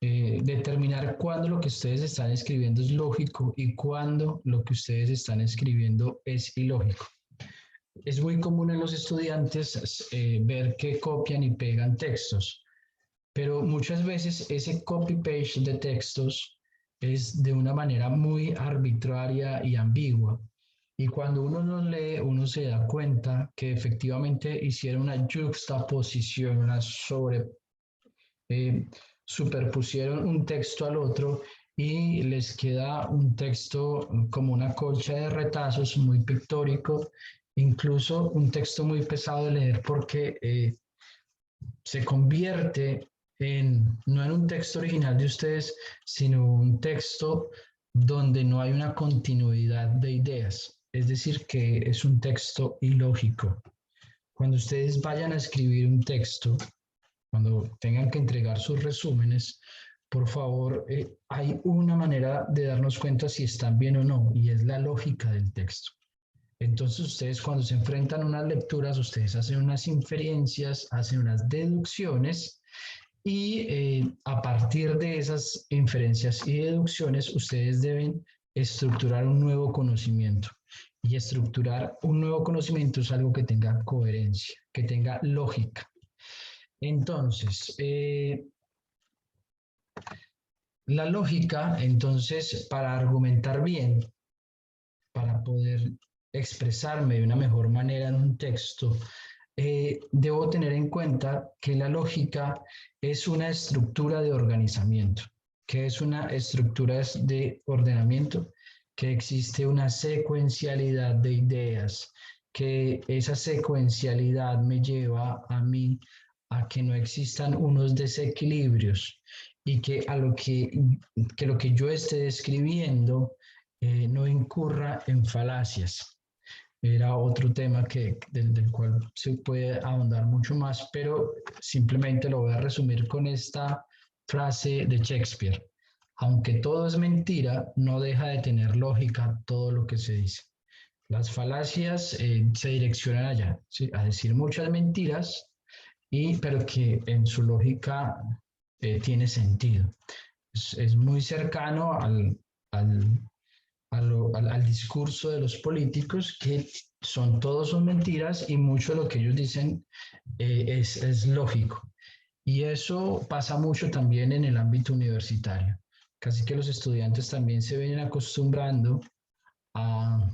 Speaker 3: determinar cuándo lo que ustedes están escribiendo es lógico y cuándo lo que ustedes están escribiendo es ilógico. Es muy común en los estudiantes ver que copian y pegan textos, pero muchas veces ese copy-paste de textos es de una manera muy arbitraria y ambigua. Y cuando uno los lee, uno se da cuenta que efectivamente hicieron una juxtaposición, eh, superpusieron un texto al otro y les queda un texto como una colcha de retazos muy pictórico incluso un texto muy pesado de leer porque se convierte no en un texto original de ustedes, sino un texto donde no hay una continuidad de ideas. Es decir, que es un texto ilógico. Cuando ustedes vayan a escribir un texto, cuando tengan que entregar sus resúmenes, por favor, hay una manera de darnos cuenta si están bien o no, y es la lógica del texto. Entonces ustedes cuando se enfrentan a unas lecturas, ustedes hacen unas inferencias, hacen unas deducciones y a partir de esas inferencias y deducciones, ustedes deben estructurar un nuevo conocimiento. Y estructurar un nuevo conocimiento es algo que tenga coherencia, que tenga lógica. Entonces, la lógica, entonces, para argumentar bien, para poder expresarme de una mejor manera en un texto, debo tener en cuenta que la lógica es una estructura de organizamiento, que es una estructura de ordenamiento, que existe una secuencialidad de ideas, que esa secuencialidad me lleva a mí a que no existan unos desequilibrios y que lo que yo esté describiendo no incurra en falacias. Era otro tema del cual se puede ahondar mucho más, pero simplemente lo voy a resumir con esta frase de Shakespeare. Aunque todo es mentira, no deja de tener lógica todo lo que se dice. Las falacias se direccionan allá, ¿sí? A decir muchas mentiras, pero que en su lógica tiene sentido. Es muy cercano al discurso de los políticos que todos son mentiras y mucho de lo que ellos dicen es lógico. Y eso pasa mucho también en el ámbito universitario. Casi que los estudiantes también se vienen acostumbrando a,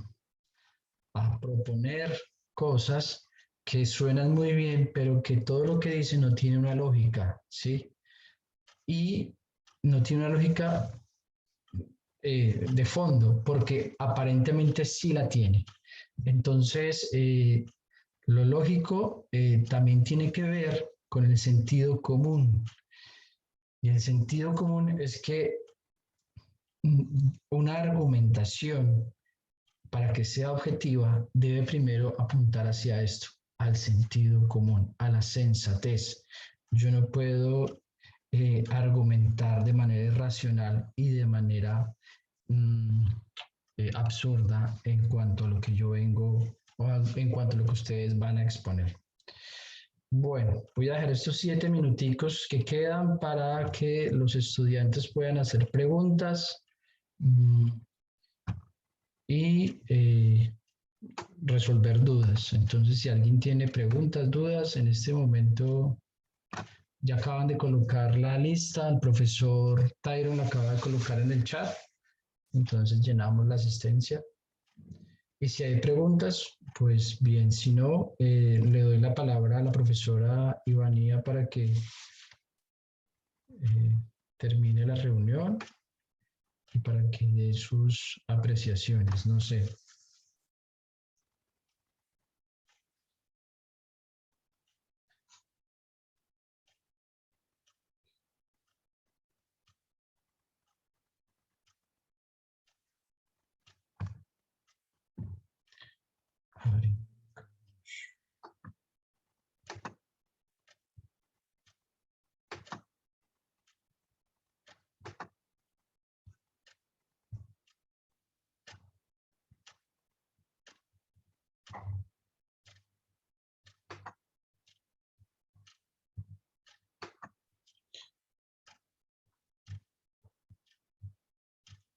Speaker 3: a proponer cosas que suenan muy bien, pero que todo lo que dicen no tiene una lógica, ¿sí? Y no tiene una lógica de fondo, porque aparentemente sí la tiene. Entonces, lo lógico también tiene que ver con el sentido común. Y el sentido común es que una argumentación, para que sea objetiva, debe primero apuntar hacia esto, al sentido común, a la sensatez. Yo no puedo argumentar de manera irracional y de manera mm, absurda en cuanto a lo que yo vengo o en cuanto a lo que ustedes van a exponer. Bueno, voy a dejar estos 7 minuticos que quedan para que los estudiantes puedan hacer preguntas y resolver dudas. Entonces, si alguien tiene preguntas, dudas, en este momento ya acaban de colocar la lista, el profesor Tyron la acaba de colocar en el chat, entonces llenamos la asistencia. Y si hay preguntas, pues bien, si no, le doy la palabra a la profesora Ivanía para que termine la reunión y para que dé sus apreciaciones, no sé. A ver.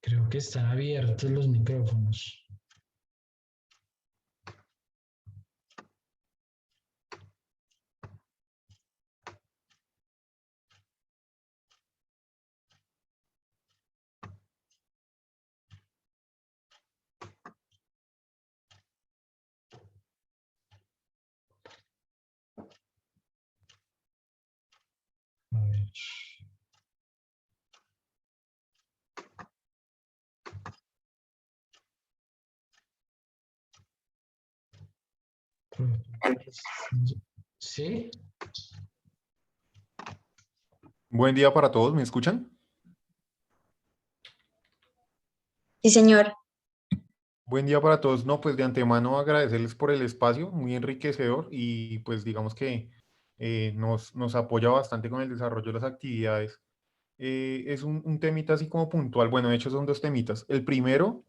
Speaker 3: Creo que están abiertos los micrófonos. A ver. Sí,
Speaker 4: Buen día para todos, ¿me escuchan?
Speaker 5: Sí, señor.
Speaker 4: Buen día para todos. No, pues de antemano agradecerles por el espacio, muy enriquecedor y pues digamos que nos apoya bastante con el desarrollo de las actividades. Es un temita así como puntual. Bueno, de hecho son dos temitas. El primero,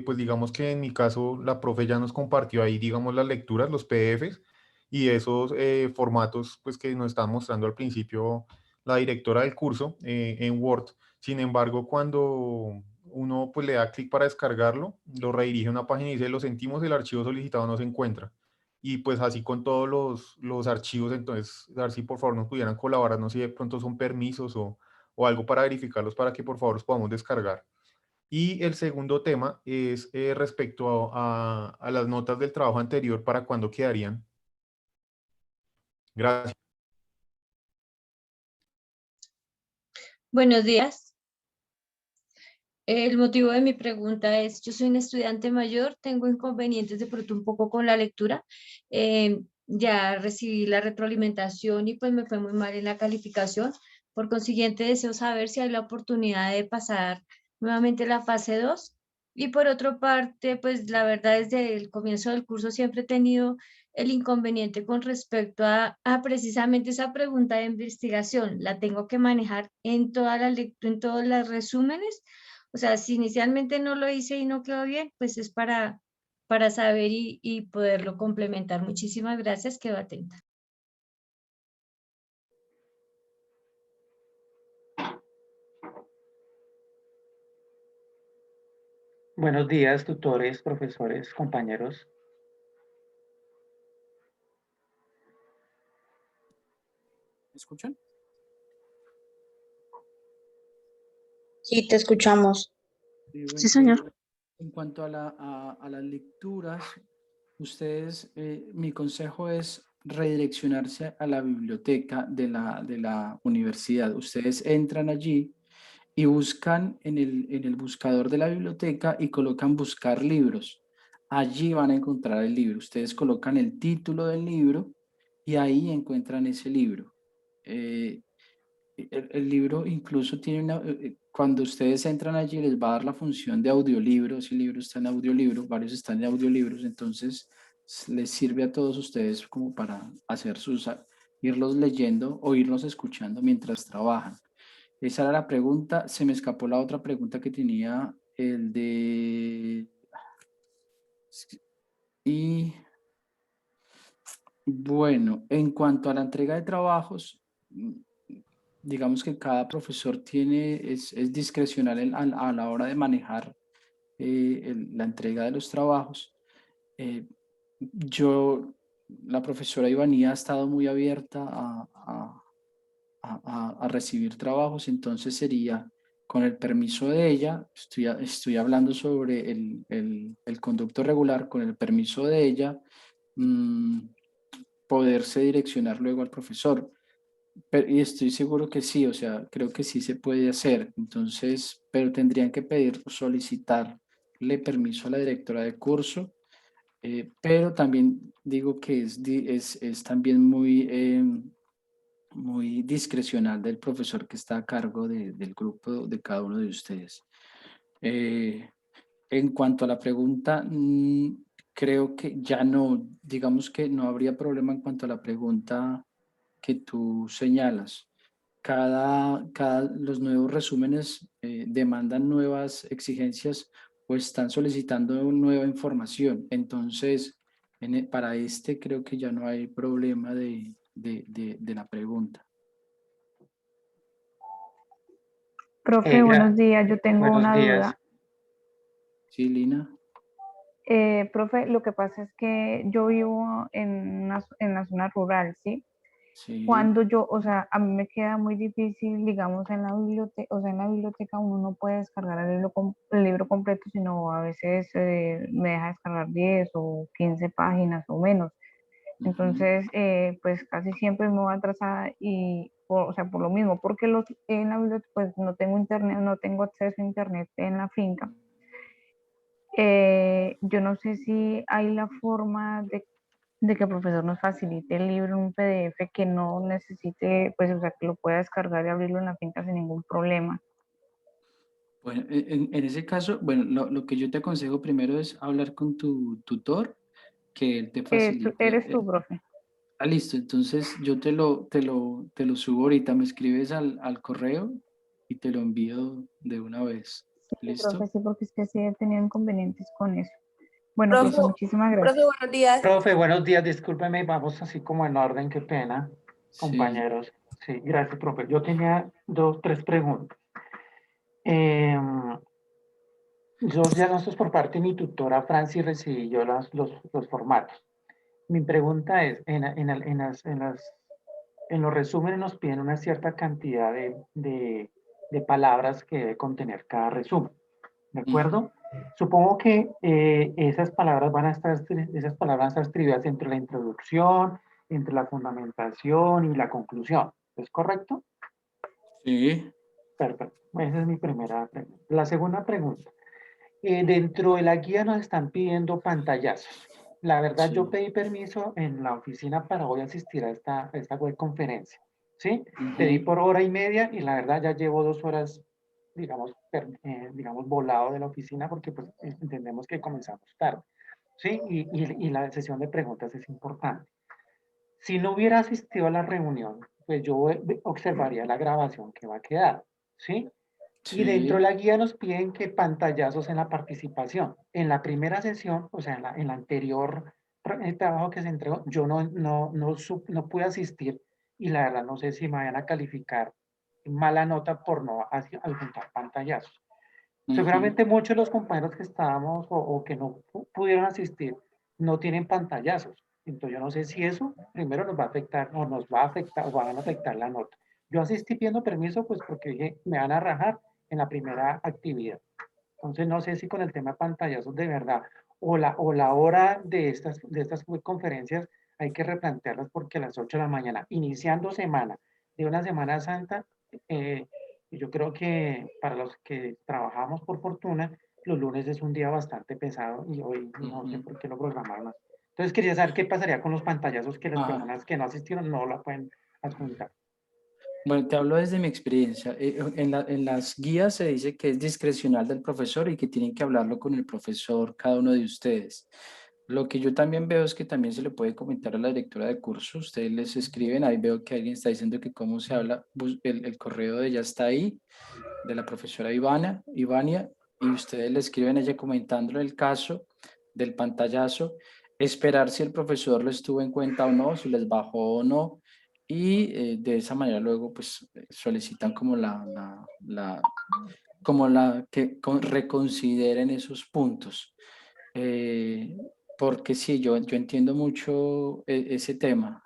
Speaker 4: pues digamos que en mi caso la profe ya nos compartió ahí, digamos, las lecturas, los PDFs y esos formatos pues que nos estaban mostrando al principio la directora del curso en Word. Sin embargo, cuando uno pues le da clic para descargarlo, lo redirige a una página y dice, lo sentimos, el archivo solicitado no se encuentra. Y pues así con todos los archivos, entonces, a ver si por favor nos pudieran colaborar, no sé si de pronto son permisos o algo para verificarlos para que por favor los podamos descargar. Y el segundo tema es respecto a las notas del trabajo anterior, ¿para cuándo quedarían? Gracias.
Speaker 5: Buenos días. El motivo de mi pregunta es, yo soy un estudiante mayor, tengo inconvenientes de pronto un poco con la lectura. Ya recibí la retroalimentación y pues me fue muy mal en la calificación. Por consiguiente, deseo saber si hay la oportunidad de pasar nuevamente la fase 2. Y por otra parte, pues la verdad desde el comienzo del curso siempre he tenido el inconveniente con respecto a precisamente esa pregunta de investigación. La tengo que manejar en toda la lectura, en todos los resúmenes. O sea, si inicialmente no lo hice y no quedó bien, pues es para saber y poderlo complementar. Muchísimas gracias, quedo atenta.
Speaker 6: Buenos días, tutores, profesores, compañeros. ¿Me escuchan?
Speaker 5: Sí, te escuchamos.
Speaker 6: Sí,
Speaker 5: Sí, señor.
Speaker 6: En cuanto a las lecturas, ustedes, mi consejo es redireccionarse a la biblioteca de la universidad. Ustedes entran allí y buscan en el buscador de la biblioteca y colocan buscar libros. Allí van a encontrar el libro. Ustedes colocan el título del libro y ahí encuentran ese libro. Eh, el libro incluso tiene cuando ustedes entran allí les va a dar la función de audiolibro. Ese libro está en audiolibro, varios están en audiolibros, entonces les sirve a todos ustedes como para hacer irlos leyendo o irlos escuchando mientras trabajan. Esa era la pregunta. Se me escapó la otra pregunta que tenía, el de... Y bueno, en cuanto a la entrega de trabajos, digamos que cada profesor es discrecional a la hora de manejar la entrega de los trabajos. Eh, yo, la profesora Ivanía ha estado muy abierta a recibir trabajos, entonces sería con el permiso de ella, estoy hablando sobre el conducto regular, con el permiso de ella, poderse direccionar luego al profesor. Y estoy seguro que sí, o sea, creo que sí se puede hacer. Entonces, pero tendrían que pedir, solicitarle permiso a la directora de curso, pero también digo que es también muy discrecional del profesor que está a cargo del grupo de cada uno de ustedes. Eh, en cuanto a la pregunta, creo que ya no, digamos que no habría problema en cuanto a la pregunta que tú señalas. Los nuevos resúmenes demandan nuevas exigencias o están solicitando nueva información. Entonces, para este creo que ya no hay problema de la pregunta.
Speaker 7: Profe, buenos días. Yo tengo
Speaker 6: Buenos
Speaker 7: una
Speaker 6: días.
Speaker 7: duda.
Speaker 6: Sí, Lina.
Speaker 7: Profe, lo que pasa es que yo vivo en la zona rural, ¿sí?
Speaker 6: Sí.
Speaker 7: Cuando yo, o sea, a mí me queda muy difícil, digamos, en la biblioteca, o sea, en la biblioteca uno no puede descargar el libro completo, sino a veces me deja descargar 10 o 15 páginas o menos. Entonces, pues casi siempre me voy atrasada o sea, por lo mismo, porque en la biblioteca pues no tengo internet, no tengo acceso a internet en la finca. Yo no sé si hay la forma de de que el profesor nos facilite el libro en un PDF que no necesite, pues, o sea, que lo pueda descargar y abrirlo en la finca sin ningún problema.
Speaker 6: Bueno, en ese caso, bueno, lo que yo te aconsejo primero es hablar con tu tutor, que él te
Speaker 7: Eres
Speaker 6: facilite.
Speaker 7: tú, profe.
Speaker 6: Listo, entonces yo te lo subo ahorita, me escribes al correo y te lo envío de una vez.
Speaker 7: Sí, profe,
Speaker 6: ¿Listo?
Speaker 7: sí, porque es que sí he tenido inconvenientes con eso. Bueno,
Speaker 8: Profe,
Speaker 7: profe,
Speaker 6: Listo.
Speaker 7: muchísimas
Speaker 8: profe,
Speaker 7: gracias.
Speaker 8: buenos días.
Speaker 9: Profe, buenos días, discúlpeme, vamos así como en orden, qué pena,
Speaker 6: Sí.
Speaker 9: compañeros. Sí, gracias, profe. Yo tenía tres preguntas. Yo ya nosotros por parte de mi tutora Franci recibí yo los formatos. Mi pregunta es, en los resúmenes nos piden una cierta cantidad de palabras que debe contener cada resumen, ¿de acuerdo? Supongo que esas palabras van a estar escritas entre la introducción, entre la fundamentación y la conclusión. ¿Es correcto?
Speaker 6: Sí.
Speaker 9: Perfecto. Esa es mi primera pregunta. La segunda pregunta. Dentro de la guía nos están pidiendo pantallazos. La verdad, yo
Speaker 6: Sí.
Speaker 9: pedí permiso en la oficina para hoy asistir a esta web conferencia. ¿Sí?
Speaker 6: Ujú.
Speaker 9: Pedí por 1 hora y media y la verdad ya llevo 2 horas, digamos, volado de la oficina porque pues entendemos que comenzamos tarde. ¿Sí? Y la sesión de preguntas es importante. Si no hubiera asistido a la reunión, pues yo observaría la grabación que va a quedar. ¿Sí? Y dentro de
Speaker 6: Sí.
Speaker 9: la guía nos piden que pantallazos en la participación. En la primera sesión, o sea, en la anterior trabajo que se entregó, yo no pude asistir y la verdad no sé si me vayan a calificar mala nota por no adjuntar pantallazos.
Speaker 6: Ujú.
Speaker 9: Seguramente muchos de los compañeros que estábamos o que no pudieron asistir no tienen pantallazos. Entonces yo no sé si eso primero nos va a afectar o nos va a afectar o van a afectar la nota. Yo asistí pidiendo permiso pues porque dije, me van a rajar en la primera actividad. Entonces no sé si con el tema de pantallazos de verdad o la hora de estas conferencias hay que replantearlas porque a las 8 de la mañana, iniciando semana de una Semana Santa, yo creo que para los que trabajamos por fortuna, los lunes es un día bastante pesado y hoy no sé
Speaker 6: Ujú.
Speaker 9: por qué lo programaron así. Entonces quería saber qué pasaría con los pantallazos que las
Speaker 6: Ajá.
Speaker 9: personas que no asistieron no la pueden adjuntar.
Speaker 6: Bueno, te hablo desde mi experiencia. En las guías se dice que es discrecional del profesor y que tienen que hablarlo con el profesor cada uno de ustedes. Lo que yo también veo es que también se le puede comentar a la directora de curso. Ustedes les escriben, ahí veo que alguien está diciendo que cómo se habla, el correo de ella está ahí, de la profesora Ivania, y ustedes le escriben a ella comentándole el caso del pantallazo, esperar si el profesor lo estuvo en cuenta o no, si les bajó o no, y de esa manera luego pues solicitan como la que reconsideren esos puntos. Porque sí, yo entiendo mucho ese tema.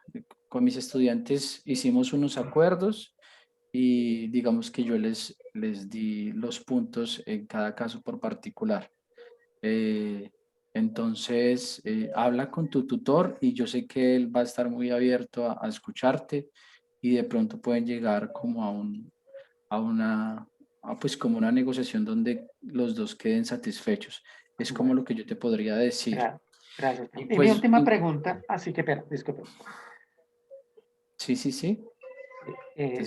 Speaker 6: Con mis estudiantes hicimos unos acuerdos y digamos que yo les di los puntos en cada caso por particular. Eh, entonces, habla con tu tutor y yo sé que él va a estar muy abierto a escucharte y de pronto pueden llegar como pues como una negociación donde los dos queden satisfechos. Es como
Speaker 9: Bueno,
Speaker 6: lo que yo te podría decir.
Speaker 9: gracias.
Speaker 6: Y
Speaker 9: Y mi
Speaker 6: pues,
Speaker 9: última pregunta, así que, espera, disculpe.
Speaker 6: sí, sí, sí.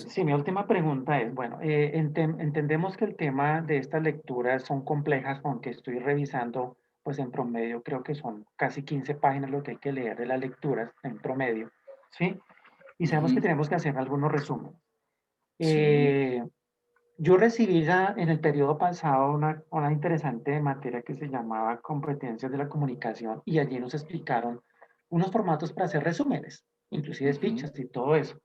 Speaker 9: Sí, mi última pregunta es, bueno, entendemos que el tema de estas lecturas son complejas, aunque estoy revisando, pues en promedio creo que son casi 15 páginas lo que hay que leer de las lecturas en promedio, ¿sí? Y sabemos que
Speaker 6: Ujú.
Speaker 9: tenemos que hacer algunos resúmenes.
Speaker 6: Sí.
Speaker 9: Eh, yo recibí ya en el periodo pasado una interesante materia que se llamaba Competencias de la Comunicación y allí nos explicaron unos formatos para hacer resúmenes, inclusive
Speaker 6: Ujú.
Speaker 9: fichas y todo eso.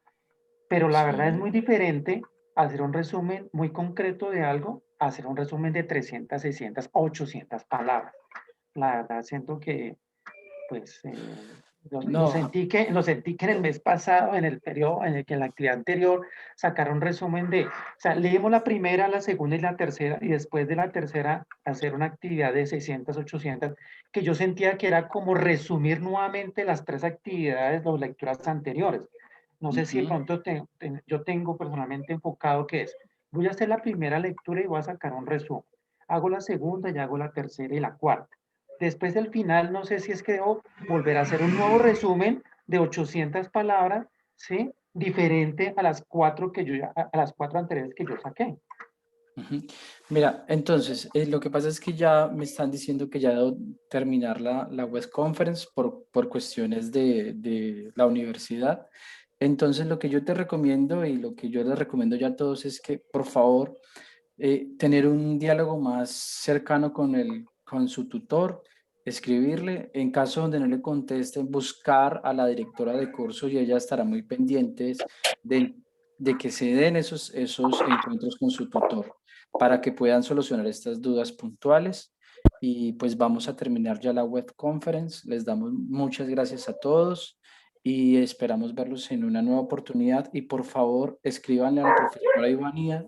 Speaker 9: Pero la verdad es
Speaker 6: Sí.
Speaker 9: muy diferente hacer un resumen muy concreto de algo, a hacer un resumen de 300, 600, 800 palabras. La verdad siento que, pues, lo
Speaker 6: No.
Speaker 9: sentí que en el mes pasado, en el periodo, en la actividad anterior, sacaron un resumen o sea, leímos la primera, la segunda y la tercera, y después de la tercera hacer una actividad de 600, 800, que yo sentía que era como resumir nuevamente las tres actividades, las lecturas anteriores. No sé si de
Speaker 6: Ujú.
Speaker 9: pronto yo tengo personalmente enfocado que es, voy a hacer la primera lectura y voy a sacar un resumen. Hago la segunda y hago la tercera y la cuarta. Después del final, no sé si es que debo volver a hacer un nuevo resumen de 800 palabras, ¿sí? Diferente a las 4 que yo a las 4 anteriores que yo saqué.
Speaker 6: Ujú. Mira, entonces, lo que pasa es que ya me están diciendo que ya debo terminar la web conference por cuestiones de la universidad. Entonces, lo que yo te recomiendo y lo que yo les recomiendo ya a todos es que, por favor, tener un diálogo más cercano con su tutor, escribirle, en caso donde no le contesten, buscar a la directora de curso y ella estará muy pendiente de que se den esos encuentros con su tutor para que puedan solucionar estas dudas puntuales. Y pues vamos a terminar ya la web conference. Les damos muchas gracias a todos y esperamos verlos en una nueva oportunidad. Y por favor, escríbanle a la profesora Ivanía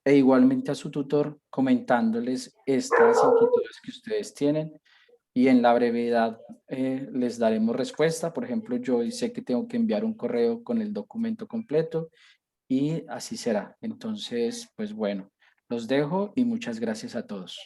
Speaker 6: e igualmente a su tutor comentándoles estas inquietudes que ustedes tienen y en la brevedad les daremos respuesta. Por ejemplo, yo sé que tengo que enviar un correo con el documento completo y así será. Entonces, pues bueno, los dejo y muchas gracias a todos.